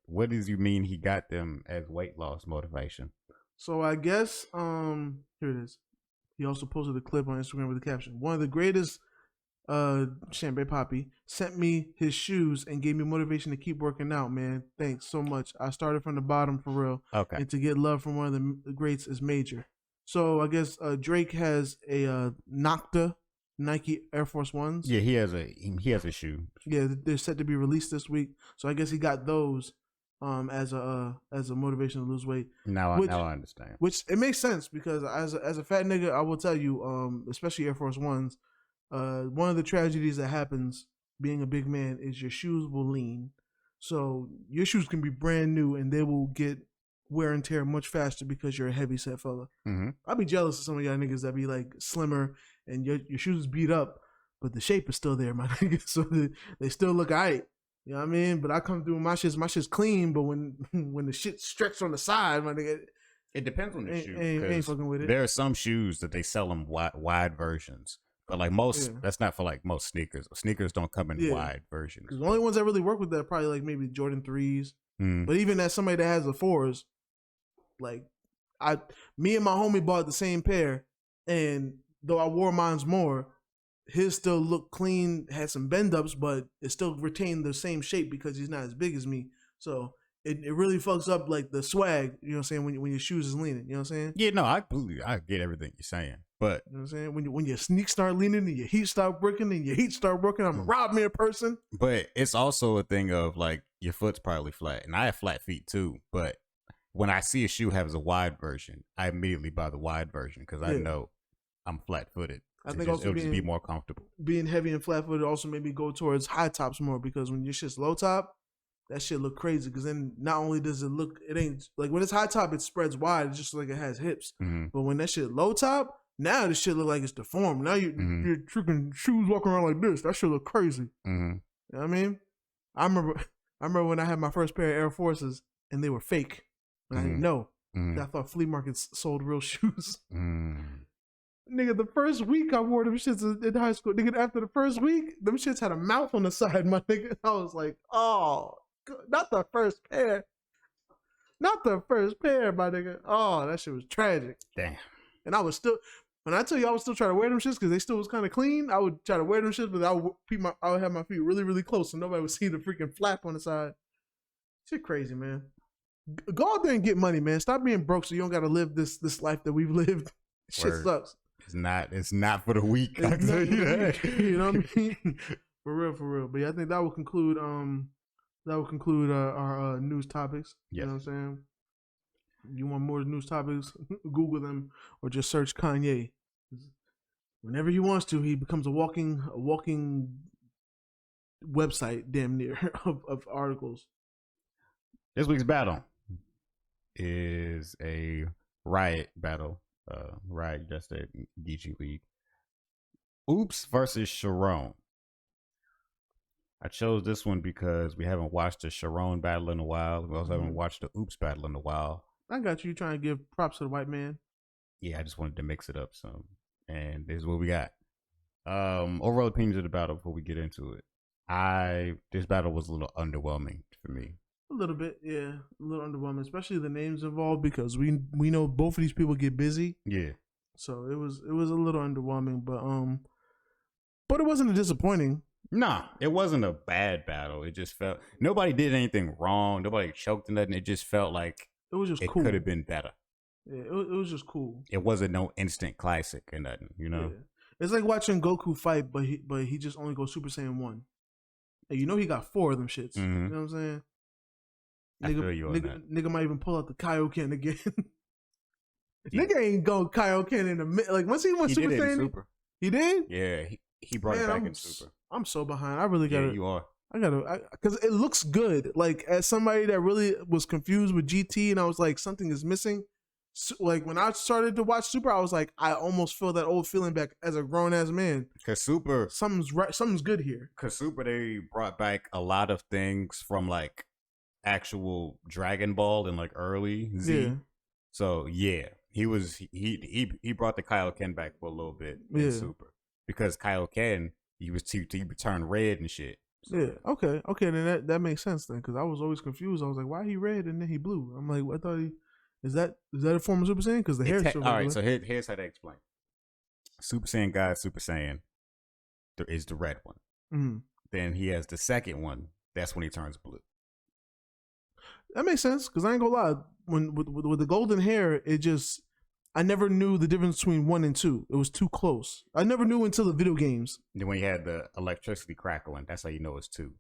What does you mean he got them as weight loss motivation? So I guess here it is. He also posted a clip on Instagram with the caption: "One of the greatest, Champagne Poppy, sent me his shoes and gave me motivation to keep working out, man. Thanks so much. I started from the bottom for real. Okay. And to get love from one of the greats is major." So I guess Drake has a Nocta Nike Air Force Ones. Yeah, he has a shoe. Yeah, they're set to be released this week. So I guess he got those as a motivation to lose weight. Now I understand. Which it makes sense because as a fat nigga, I will tell you, especially Air Force Ones, one of the tragedies that happens being a big man is your shoes will lean. So your shoes can be brand new and they will get wear and tear much faster because you're a heavy set fella. Mm-hmm. I'd be jealous of some of y'all niggas that be like slimmer and your shoes beat up, but the shape is still there, my nigga. So they still look alright. You know what I mean? But I come through my shit's clean, but when the shit stretched on the side, my nigga, it depends on the shoe. Ain't fucking with it. There are some shoes that they sell them wide versions. But like that's not for like most sneakers. Sneakers don't come in wide versions. Because the only ones that really work with that are probably like maybe Jordan 3s. But even as somebody that has the 4s, like me and my homie bought the same pair, and though I wore mine's more, his still looked clean, had some bend ups, but it still retained the same shape because he's not as big as me. So it really fucks up like the swag, you know what I'm saying, when your shoes is leaning, you know what I'm saying? Yeah, no, I get everything you're saying. But you know what I'm saying? When your sneaks start leaning and your heat start working and your heat start working, I'm a rob me a person. But it's also a thing of like your foot's probably flat. And I have flat feet too. But when I see a shoe has a wide version, I immediately buy the wide version because I know I'm flat footed. I think it'll just be more comfortable. Being heavy and flat footed also made me go towards high tops more because when your shit's low top, that shit look crazy because then not only does it look, it ain't like when it's high top, it spreads wide, it's just like it has hips. Mm-hmm. But when that shit low top, now this shit look like it's deformed. Now you're freaking shoes walking around like this. That shit look crazy. Mm-hmm. You know what I mean? I remember when I had my first pair of Air Forces and they were fake. And I didn't know. I thought flea markets sold real shoes. Mm. Nigga, the first week I wore them shits in high school. Nigga, after the first week, them shits had a mouth on the side, my nigga. I was like, oh, not the first pair. Not the first pair, my nigga. Oh, that shit was tragic. Damn. And I was still, when I tell you I was still trying to wear them shits because they still was kind of clean, I would try to wear them shits, but I would have my feet really, really close so nobody would see the freaking flap on the side. Shit crazy, man. Go out there and get money, man. Stop being broke so you don't got to live this life that we've lived. Shit sucks. It's not for the weak. I tell you that. You know what I mean? For real. But yeah, I think that will conclude our news topics. Yes. You know what I'm saying? You want more news topics? Google them or just search Kanye. Whenever he wants to, he becomes a walking website, damn near, of articles. This week's battle is a Riot battle. Riot just at DG League. Oops versus Sharon. I chose this one because we haven't watched the Sharon battle in a while. We also haven't watched the Oops battle in a while. I got you trying to give props to the white man. Yeah, I just wanted to mix it up some. And this is what we got. Overall opinions of the battle before we get into it. This battle was a little underwhelming for me. A little bit, yeah. A little underwhelming, especially the names involved because we know both of these people get busy. Yeah. So it was a little underwhelming, but it wasn't a disappointing. Nah, it wasn't a bad battle. It just felt nobody did anything wrong. Nobody choked or nothing. It just felt like it was just it cool. Could have been better. Yeah, it was just cool. It wasn't no instant classic or nothing, you know? Yeah. It's like watching Goku fight, but he just only goes Super Saiyan 1. And you know he got 4 of them shits. Mm-hmm. You know what I'm saying? I feel you on that. Nigga might even pull out the Kaioken again. Yeah. Nigga ain't going Kaioken in the mid. Like once he went Super Saiyan, Super. He did? Yeah, he brought it back in Super. I'm so behind. I really gotta. Yeah, you are. I gotta, because it looks good. Like as somebody that really was confused with GT, and I was like, something is missing. So, like when I started to watch Super, I was like, I almost feel that old feeling back as a grown ass man. Cause Super, something's right. Something's good here. Cause Super, they brought back a lot of things from like actual Dragon Ball and like early Z. Yeah. So yeah, he brought the Kaioken back for a little bit in Super because Kaioken he would turn red and shit. So. Yeah. Okay. Then that makes sense then because I was always confused. I was like, why he red and then he blue? I'm like, I thought he. Is that a form of Super Saiyan? Because the hair. All right, so here's how they explain. Super Saiyan God, Super Saiyan, there is the red one. Mm-hmm. Then he has the second one. That's when he turns blue. That makes sense because I ain't gonna lie. When with the golden hair, I never knew the difference between 1 and 2. It was too close. I never knew until the video games. Then when you had the electricity crackling, that's how you know it's 2.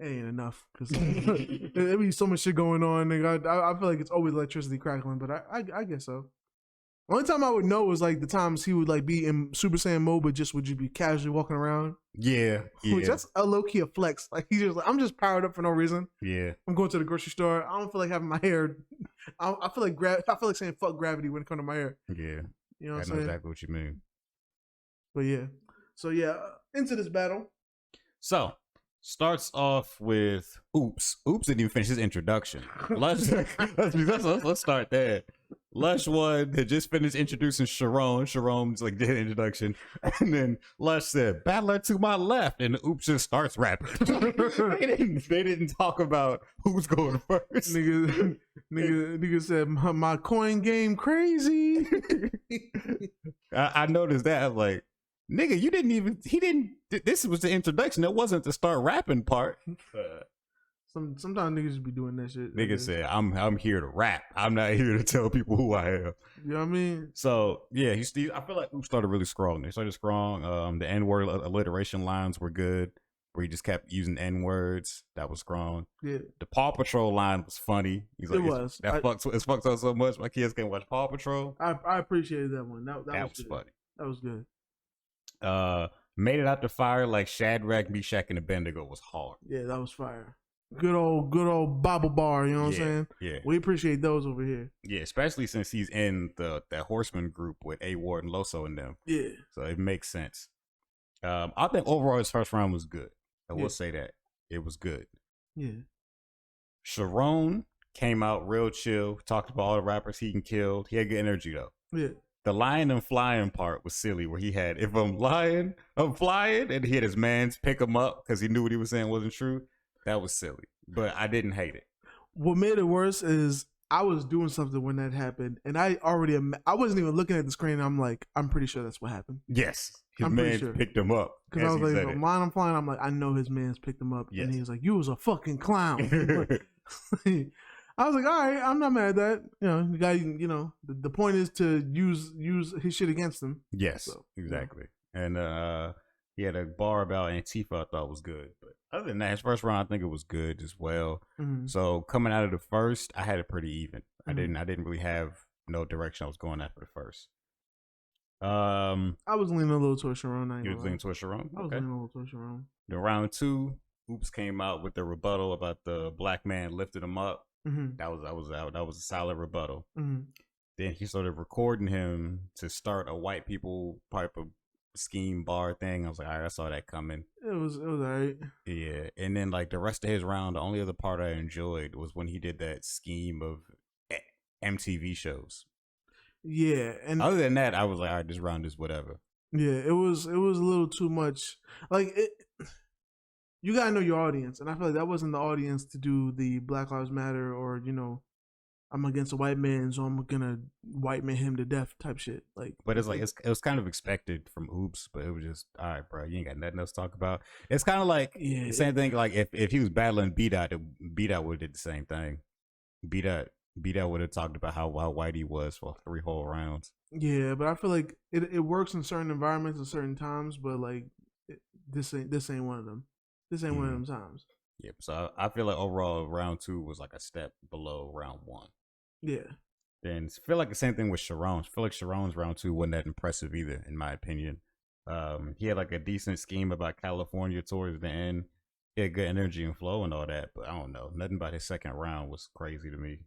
It ain't enough because there be so much shit going on. Nigga. I feel like it's always electricity crackling, but I guess so. Only time I would know was like the times he would like be in Super Saiyan mode, but would you be casually walking around? Yeah. Which that's a low key a flex. Like he's just like, I'm just powered up for no reason. Yeah. I'm going to the grocery store. I don't feel like having my hair. I feel like saying fuck gravity when it comes to my hair. Yeah. You know what I'm saying? I know exactly what you mean. But yeah. So yeah, into this battle. So starts off with Oops. Oops didn't even finish his introduction. Let's start there. Lush one had just finished introducing Sharon. Sharon's like did an introduction, and then Lush said, "Battler to my left," and Oops just starts rapping. they didn't talk about who's going first. Nigga said, "My coin game crazy." I noticed that. I was like, nigga, you didn't even. He didn't. This was the introduction. That wasn't the start rapping part. Sometimes niggas just be doing that shit. Nigga said, I'm here to rap. I'm not here to tell people who I am. You know what I mean? So yeah, I feel like Oops started really strong. They started strong. The N-word alliteration lines were good, where he just kept using N-words. That was strong. Yeah. The Paw Patrol line was funny. He's like, it's fucked up so much. My kids can't watch Paw Patrol. I appreciated that one. That was funny. That was good. Made it out the fire like Shadrach, Meshach, and Abednego was hard. Yeah, that was fire. Good old Bible bar, you know what I'm saying? Yeah. We appreciate those over here. Yeah, especially since he's in that Horseman group with A Ward and Loso and them. Yeah. So it makes sense. I think overall his first round was good. I will say that. It was good. Yeah. Sharon came out real chill, talked about all the rappers he can kill. He had good energy though. Yeah. The lying and flying part was silly, where he had, if I'm lying, I'm flying, and he had his mans pick him up because he knew what he was saying wasn't true. That was silly, but I didn't hate it. What made it worse is I was doing something when that happened, and I wasn't even looking at the screen. I'm like, I'm pretty sure that's what happened. Yes, his I'm pretty man sure. picked him up. Because I was like, I'm lying, I'm flying. I'm like, I know his man's picked him up. Yes. And he was like, you was a fucking clown. I was like, all right, I'm not mad at that. You know, the guy, you know, the point is to use his shit against him. Yes, So, exactly. And he had a bar about Antifa I thought was good. But other than that, his first round I think it was good as well. Mm-hmm. So coming out of the first, I had it pretty even. Mm-hmm. I didn't really have no direction I was going after the first. I was leaning a little towards Sharon. You was leaning towards Sharon? I was Okay. leaning a little towards Sharon. Then round 2, Oops came out with the rebuttal about the black man lifted him up. Mm-hmm. That was a solid rebuttal. Mm-hmm. Then he started recording him to start a white people type of scheme bar thing. I was like, all right, I saw that coming. It was all right. Yeah, and then like the rest of his round, the only other part I enjoyed was when he did that scheme of MTV shows. Yeah, and other than that, I was like, all right, this round is whatever. Yeah, it was a little too much. Like you gotta know your audience, and I feel like that wasn't the audience to do the Black Lives Matter or, you know, I'm against a white man, so I'm gonna white man him to death type shit. Like, but it's like it was kind of expected from Oops, but it was just all right, bro. You ain't got nothing else to talk about. It's kind of like the same thing. Like if he was battling B Dot would have did the same thing. B Dot would have talked about how white he was for 3 whole rounds. Yeah, but I feel like it works in certain environments at certain times, but like this ain't one of them. This ain't one of them times. Yep. So I feel like overall round 2 was like a step below round 1. Yeah. Then I feel like the same thing with Sharon. I feel like Sharon's round 2 wasn't that impressive either, in my opinion. He had like a decent scheme about California towards the end. He had good energy and flow and all that, but I don't know. Nothing about his second round was crazy to me.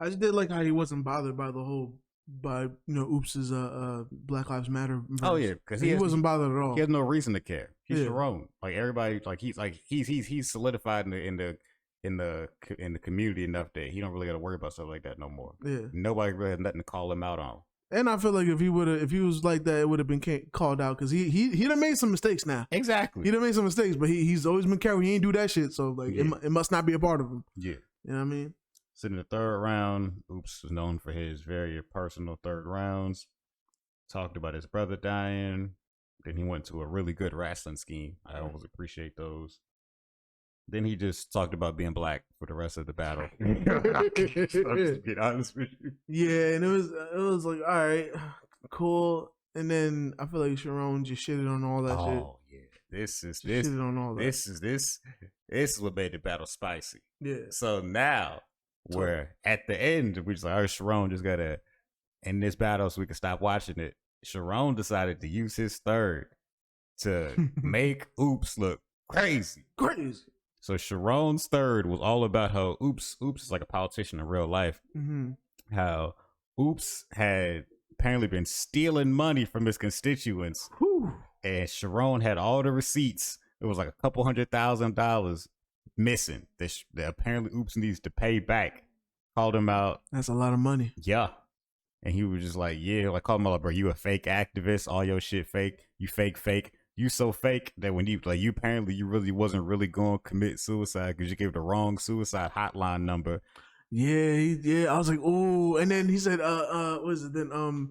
I just did like how he wasn't bothered by Oops's Black Lives Matter verse. Oh yeah, because he wasn't bothered at all. He has no reason to care. He's Sharon. Like everybody, he's solidified in the community enough that he don't really got to worry about stuff like that no more. Yeah, nobody really has nothing to call him out on. And I feel like if he was like that, it would have been called out because he done made some mistakes now. Exactly, he done made some mistakes, but he's always been careful. He ain't do that shit, so like it must not be a part of him. Yeah, you know what I mean. So in the third round, Oops was known for his very personal third rounds. Talked about his brother dying. Then he went to a really good wrestling scheme. I always appreciate those. Then he just talked about being black for the rest of the battle. To be honest with you. Yeah, and it was like, all right, cool. And then I feel like Sharon just shitted on all that shit. Oh yeah, this is what made the battle spicy. Yeah. So now, where at the end we just like, all right, Sharon just gotta end this battle so we can stop watching it. Sharon decided to use his third to make Oops look crazy. So Sharon's third was all about how Oops is like a politician in real life. Mm-hmm. How Oops had apparently been stealing money from his constituents. Whew. And Sharon had all the receipts. It was like a couple $100,000 missing that apparently Oops needs to pay back. Called him out. That's a lot of money. Yeah. And he was just like, yeah, like called him out, bro, you a fake activist, all your shit fake, you fake. You so fake that when you apparently you really wasn't really going to commit suicide because you gave the wrong suicide hotline number. Yeah. I was like, ooh, and then he said, what was it then?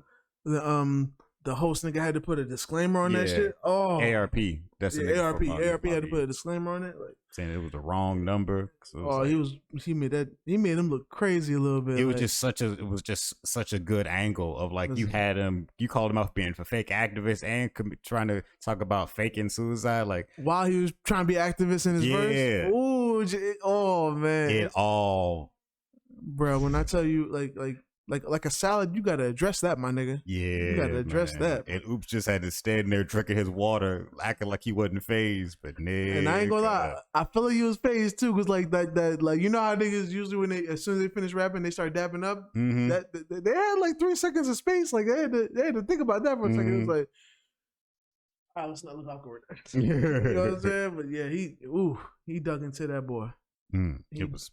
The host nigga had to put a disclaimer on that shit. Oh, ARP. That's ARP. ARP had to put a disclaimer on it, like saying it was the wrong number. So he made him look crazy a little bit. It was just such a good angle of like you called him out being for fake activist and trying to talk about faking suicide, like while he was trying to be activist in his verse. Ooh, oh man, it all, bro. When I tell you, like a salad, you gotta address that, my nigga. Yeah, you gotta address that. And Oops just had to stand there drinking his water, acting like he wasn't phased. But nigga, and I ain't gonna lie, I feel like he was phased too, cause like that, like you know how niggas usually when as soon as they finish rapping, they start dapping up. Mm-hmm. That they had like 3 seconds of space, like they had to think about that for a second. It was like, all right, let's not look awkward. You know what I'm saying? But yeah, he dug into that boy. It was.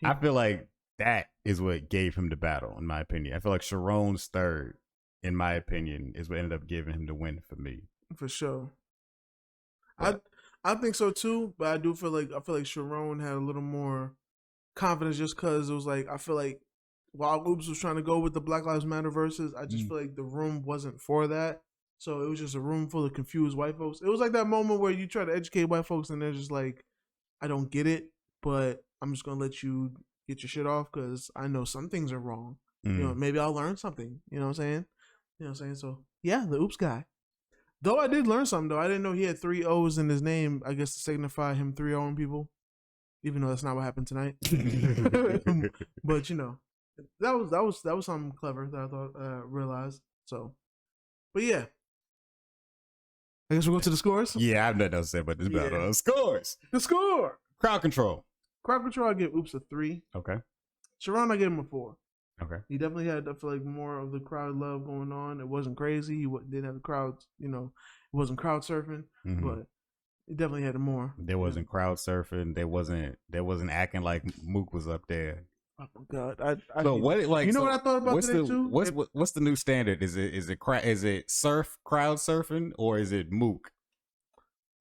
I feel like that is what gave him the battle, in my opinion. I feel like Sharon's third, in my opinion, is what ended up giving him the win for me. For sure. But, I think so too, but I feel like Sharon had a little more confidence just because it was like, I feel like while Oops was trying to go with the Black Lives Matter verses, I just feel like the room wasn't for that. So it was just a room full of confused white folks. It was like that moment where you try to educate white folks and they're just like, I don't get it, but I'm just gonna let you get your shit off because I know some things are wrong. You know, maybe I'll learn something. You know what I'm saying? You know what I'm saying? So yeah, the Oops guy. Though I did learn something though. I didn't know he had 3 O's in his name, I guess to signify him 3-0ing people. Even though that's not what happened tonight. But you know, that was something clever that I thought realized. So but yeah. I guess we'll go to the scores. Yeah, I have nothing else to say about this battle. Scores. The score. Crowd control. Crowd control, I give Oops a 3. Okay. Sharon, I give him a 4. Okay. He definitely had, I feel like, more of the crowd love going on. It wasn't crazy. He didn't have the crowd, you know, it wasn't crowd surfing, but he definitely had more. There wasn't crowd surfing. There wasn't acting like Mook was up there. Oh my God! So what? Like, you know so what I thought about today too? What's the new standard? Is it surf crowd surfing or is it Mook?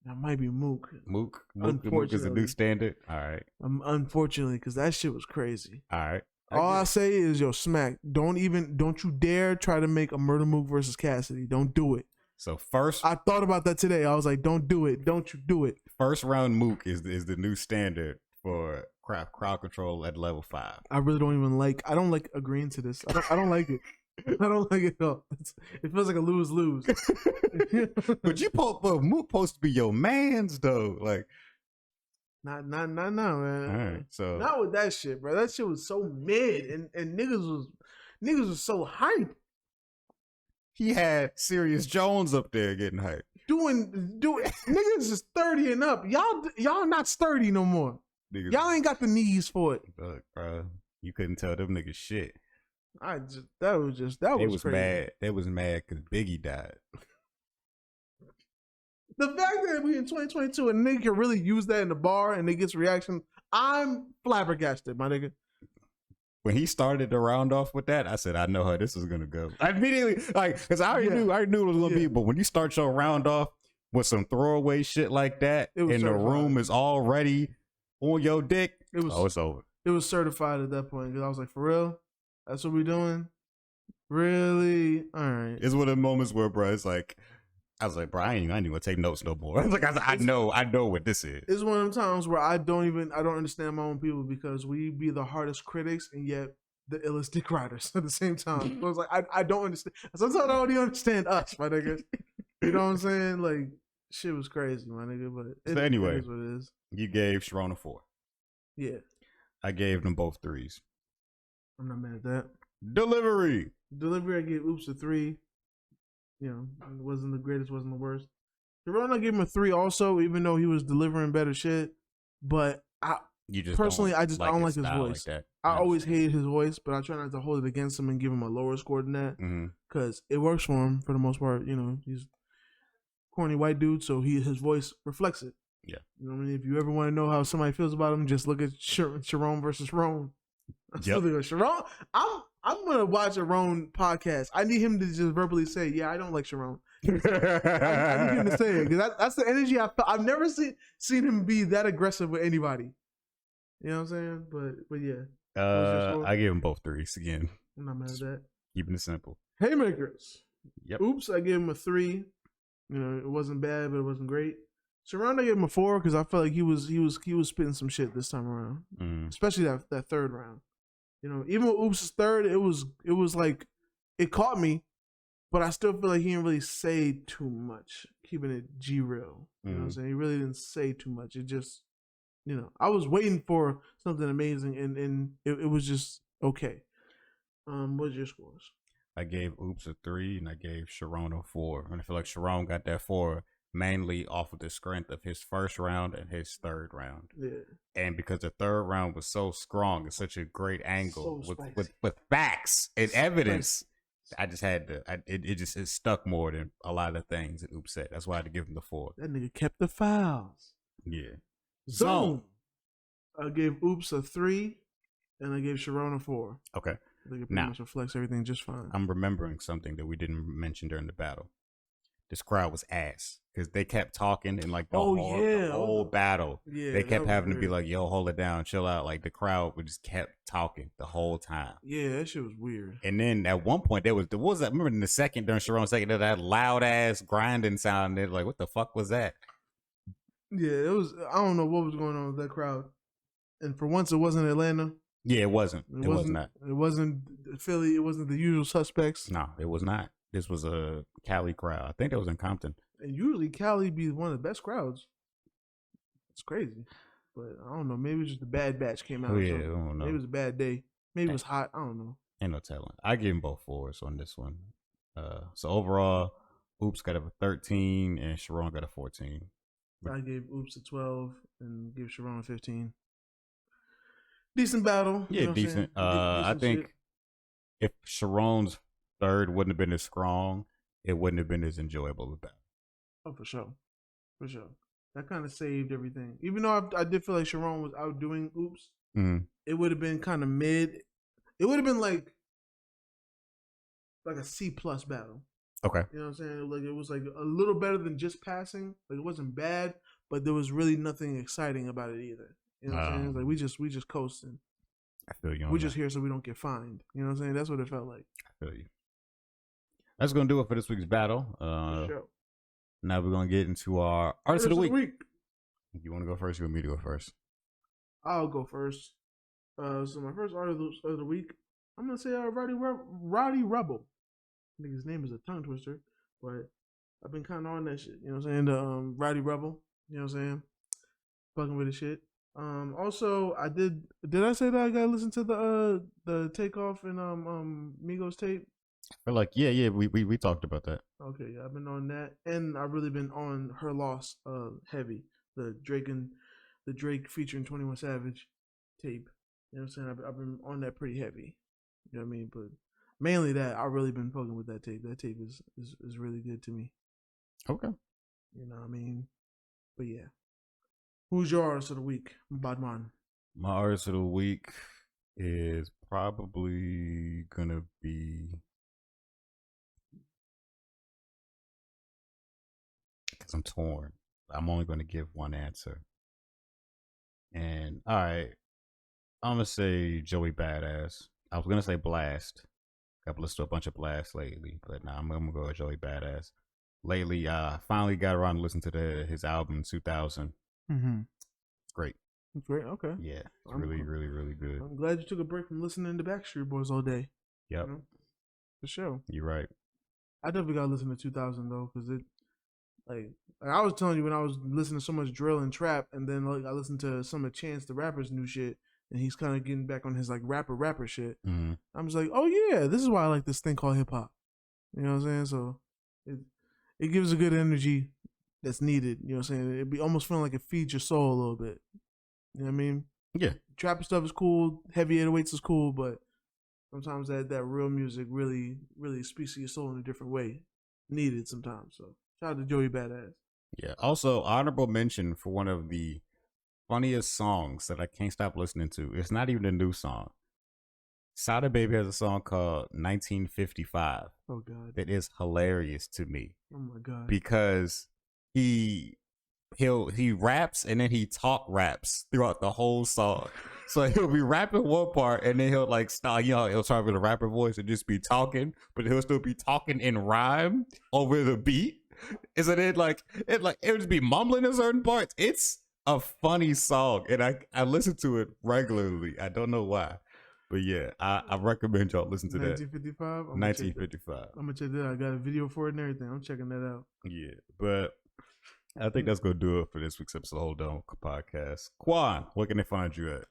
That might be Mook. Mook is a new standard. All right. Unfortunately, because that shit was crazy. All right. All I say is, yo, Smack, don't you dare try to make a Murder Mook versus Cassidy. Don't do it. So first, I thought about that today. I was like, don't do it. Don't you do it. First round Mook is the new standard for crowd control at level 5. I really don't even I don't like agreeing to this. I don't like it. I don't like it at all. It feels like a lose-lose. But Mook supposed to be your mans though. Like, not man. All right, so not with that shit, bro. That shit was so mid, and niggas was so hype. He had Sirius Jones up there getting hyped. Doing niggas is 30 and up. Y'all not sturdy no more. Niggas, y'all ain't got the knees for it. Look, bro, you couldn't tell them niggas shit. That was crazy. Mad. They was mad because Biggie died. The fact that we in 2022 and nigga can really use that in the bar and they gets reaction, I'm flabbergasted, my nigga. When he started to round off with that, I said, I know how this is gonna go. I immediately, because I already knew it was gonna be. But when you start your round off with some throwaway shit like that, and the room is already on your dick, it's over. It was certified at that point because I was like, for real, that's what we doing. Really? All right. It's one of the moments where, bro, it's like, I was like, bro, I ain't gonna take notes no more. I know what this is. It's one of the times where I don't understand my own people because we be the hardest critics and yet the illest dick riders at the same time. So I was like, I don't understand. Sometimes I don't even understand us, my nigga. You know what I'm saying? Like, shit was crazy, my nigga. But so anyway, it is what it is. You gave Sharon a 4. Yeah. I gave them both 3s. I'm not mad at that. Delivery, I gave Oops a 3. You know, it wasn't the greatest, wasn't the worst. Sharon, I gave him a 3 also, even though he was delivering better shit. But I don't like his voice. Like I always hated his voice, but I try not to hold it against him and give him a lower score than that. Because it works for him for the most part. You know, he's a corny white dude, so his voice reflects it. Yeah. You know what I mean? If you ever want to know how somebody feels about him, just look at Sharon versus Ron. Yep. Sharon, I'm gonna watch a Ron podcast. I need him to just verbally say, "Yeah, I don't like Sharon." I need him to say it because that's the energy I felt. I've never seen him be that aggressive with anybody. You know what I'm saying? But yeah. I give him both 3s again. I'm not mad at that. Keeping it simple. Haymakers. Yep. Oops, I gave him a 3. You know, it wasn't bad, but it wasn't great. Sharon, I gave him a 4 because I felt like he was spitting some shit this time around, especially that third round. You know, even with Oops' third, it was like it caught me, but I still feel like he didn't really say too much, keeping it G real. You know what I'm saying? He really didn't say too much. It just, you know, I was waiting for something amazing, and it was just okay. What's your scores? I gave Oops a 3, and I gave Sharon a 4, and I feel like Sharon got that 4 mainly off of the strength of his first round and his third round. Yeah. And because the third round was so strong and such a great angle with facts and evidence, I just had to, it stuck more than a lot of things that Oops said. That's why I had to give him the 4. That nigga kept the files. Yeah. Zone. I gave Oops a 3. and I gave Sharon a 4. Okay. I think it pretty much reflects everything just fine. I'm remembering something that we didn't mention during the battle. This crowd was ass because they kept talking and like the whole battle. Yeah, they kept having to be like, "Yo, hold it down, chill out." Like the crowd just kept talking the whole time. Yeah, that shit was weird. And then at one point there was that? Remember in the second during Sharon's second, that loud ass grinding sound. They're like, "What the fuck was that?" Yeah, it was. I don't know what was going on with that crowd. And for once, it wasn't Atlanta. Yeah, it wasn't. It was not. It wasn't Philly. It wasn't the usual suspects. No, it was not. This was a Cali crowd. I think that was in Compton. And usually Cali be one of the best crowds. It's crazy. But I don't know. Maybe it was just the bad batch came out. Oh, yeah, I don't know. Maybe it was a bad day. Maybe it was hot. I don't know. Ain't no telling. I give him both 4s on this one. So overall, Oops got a 13 and Sharon got a 14. I gave Oops a 12 and gave Sharon a 15. Decent battle. Yeah, decent. I think shit. If Sharon's third wouldn't have been as strong, it wouldn't have been as enjoyable as that. Oh, for sure. For sure. That kind of saved everything. Even though I did feel like Sharon was outdoing Oops, it would have been kind of mid. It would have been like a C+ battle. Okay. You know what I'm saying? Like it was like a little better than just passing. Like it wasn't bad, but there was really nothing exciting about it either. You know what I'm saying? It's like we just coasting. I feel you. We're just here so we don't get fined. You know what I'm saying? That's what it felt like. I feel you. That's gonna do it for this week's battle. Sure. Now we're gonna get into our artist of the week. You want to go first? You want me to go first? I'll go first. So my first artist of the week, I'm gonna say Roddy Rebel. I think his name is a tongue twister, but I've been kind of on that shit. You know what I'm saying? The Roddy Rebel. You know what I'm saying? Fucking with the shit. Also, I did I say that I gotta listen to the Takeoff and Migos tape? I feel like we talked about that. Okay, yeah, I've been on that, and I've really been on Her Loss heavy, the Drake featuring 21 Savage tape. You know what I'm saying? I've been on that pretty heavy. You know what I mean? But mainly that I've really been fucking with that tape. That tape is really good to me. Okay. You know what I mean? But yeah. Who's your artist of the week, Badman? My artist of the week is probably gonna be, because I'm torn. I'm only gonna give one answer. And all right, I'm gonna say Joey Badass. I was gonna say Blast. I've listened to a bunch of Blast lately, but now I'm gonna go with Joey Badass. Lately, I finally got around to listen to his album 2000. It's great. It's great. Okay. Yeah, it's really good. I'm glad you took a break from listening to Backstreet Boys all day. Yep. You know? For sure. You're right. I definitely gotta listen to 2000 though, because it like I was telling you when I was listening to so much drill and trap, and then like I listened to some of Chance the Rapper's new shit, and he's kind of getting back on his like rapper shit. I'm just like, oh yeah, this is why I like this thing called hip hop. You know what I'm saying? So it gives a good energy that's needed. You know what I'm saying? It'd be almost feeling like it feeds your soul a little bit. You know what I mean? Yeah. Trapper stuff is cool. Heavy 808s is cool, but sometimes that real music really speaks to your soul in a different way. Needed sometimes. So shout out to Joey Badass. Yeah. Also, honorable mention for one of the funniest songs that I can't stop listening to. It's not even a new song. Sada Baby has a song called 1955. Oh God. That is hilarious to me. Oh my God. Because he raps and then he talk raps throughout the whole song. So he'll be rapping one part and then he'll like start, he'll try with a rapper voice and just be talking, but he'll still be talking in rhyme over the beat. Isn't it like it would just be mumbling in certain parts? It's a funny song and I listen to it regularly. I don't know why. But yeah, I recommend y'all listen to 1955? that. 1955. I'm gonna check that out. I got a video for it and everything. I'm checking that out. Yeah, but I think that's gonna do it for this week's episode of Hold On Podcast. Quan, where can they find you at?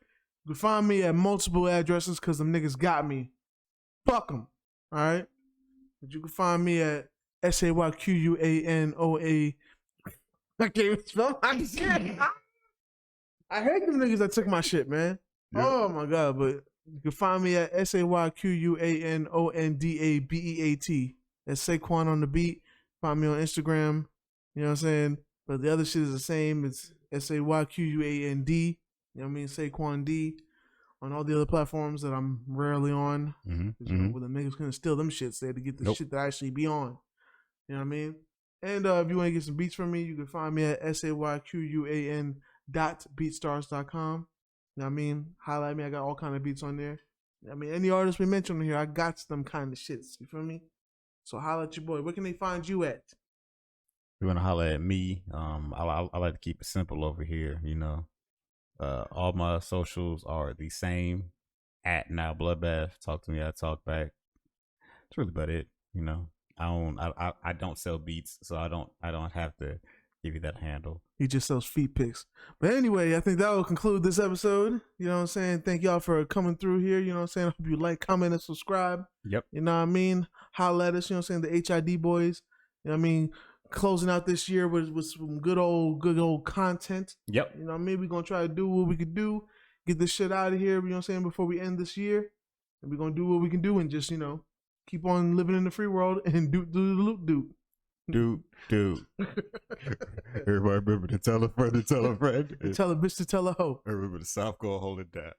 You can find me at multiple addresses because them niggas got me. Fuck them. All right? But you can find me at SAYQUANOA. I can't even spell my shit. I hate them niggas that took my shit, man. Yep. Oh my God, but you can find me at SAYQUANONDABEAT. That's Saquon on the beat. Find me on Instagram. You know what I'm saying? But the other shit is the same. It's SAYQUAND. You know what I mean? Saquon D on all the other platforms that I'm rarely on. Mm-hmm. You know, where the niggas couldn't steal them shits there to get the shit that I actually be on. You know what I mean? And if you want to get some beats from me, you can find me at sayquan.beatstars.com. You know what I mean? Highlight me. I got all kind of beats on there. I mean, any artists we mentioned here, I got them kind of shits. You feel me? So holla at your boy. Where can they find you at? You want to holler at me? I like to keep it simple over here. You know, all my socials are the same. At Now Bloodbath. Talk to me. I talk back. That's really about it. You know, I don't sell beats, so I don't have to give you that handle. He just sells feet pics. But anyway, I think that will conclude this episode. You know what I'm saying? Thank y'all for coming through here. You know what I'm saying? I hope you like, comment, and subscribe. Yep. You know what I mean? Holla at us, you know what I'm saying? The HID Boyz. You know what I mean? Closing out this year with some good old content. Yep. You know what I mean? We're going to try to do what we could do. Get this shit out of here, you know what I'm saying, before we end this year. And we're going to do what we can do and just, you know, keep on living in the free world and do the loop do. Dude. Everybody remember to tell a friend to tell a friend. Tell a bitch to tell a hoe. Remember the South Gonna hold it down.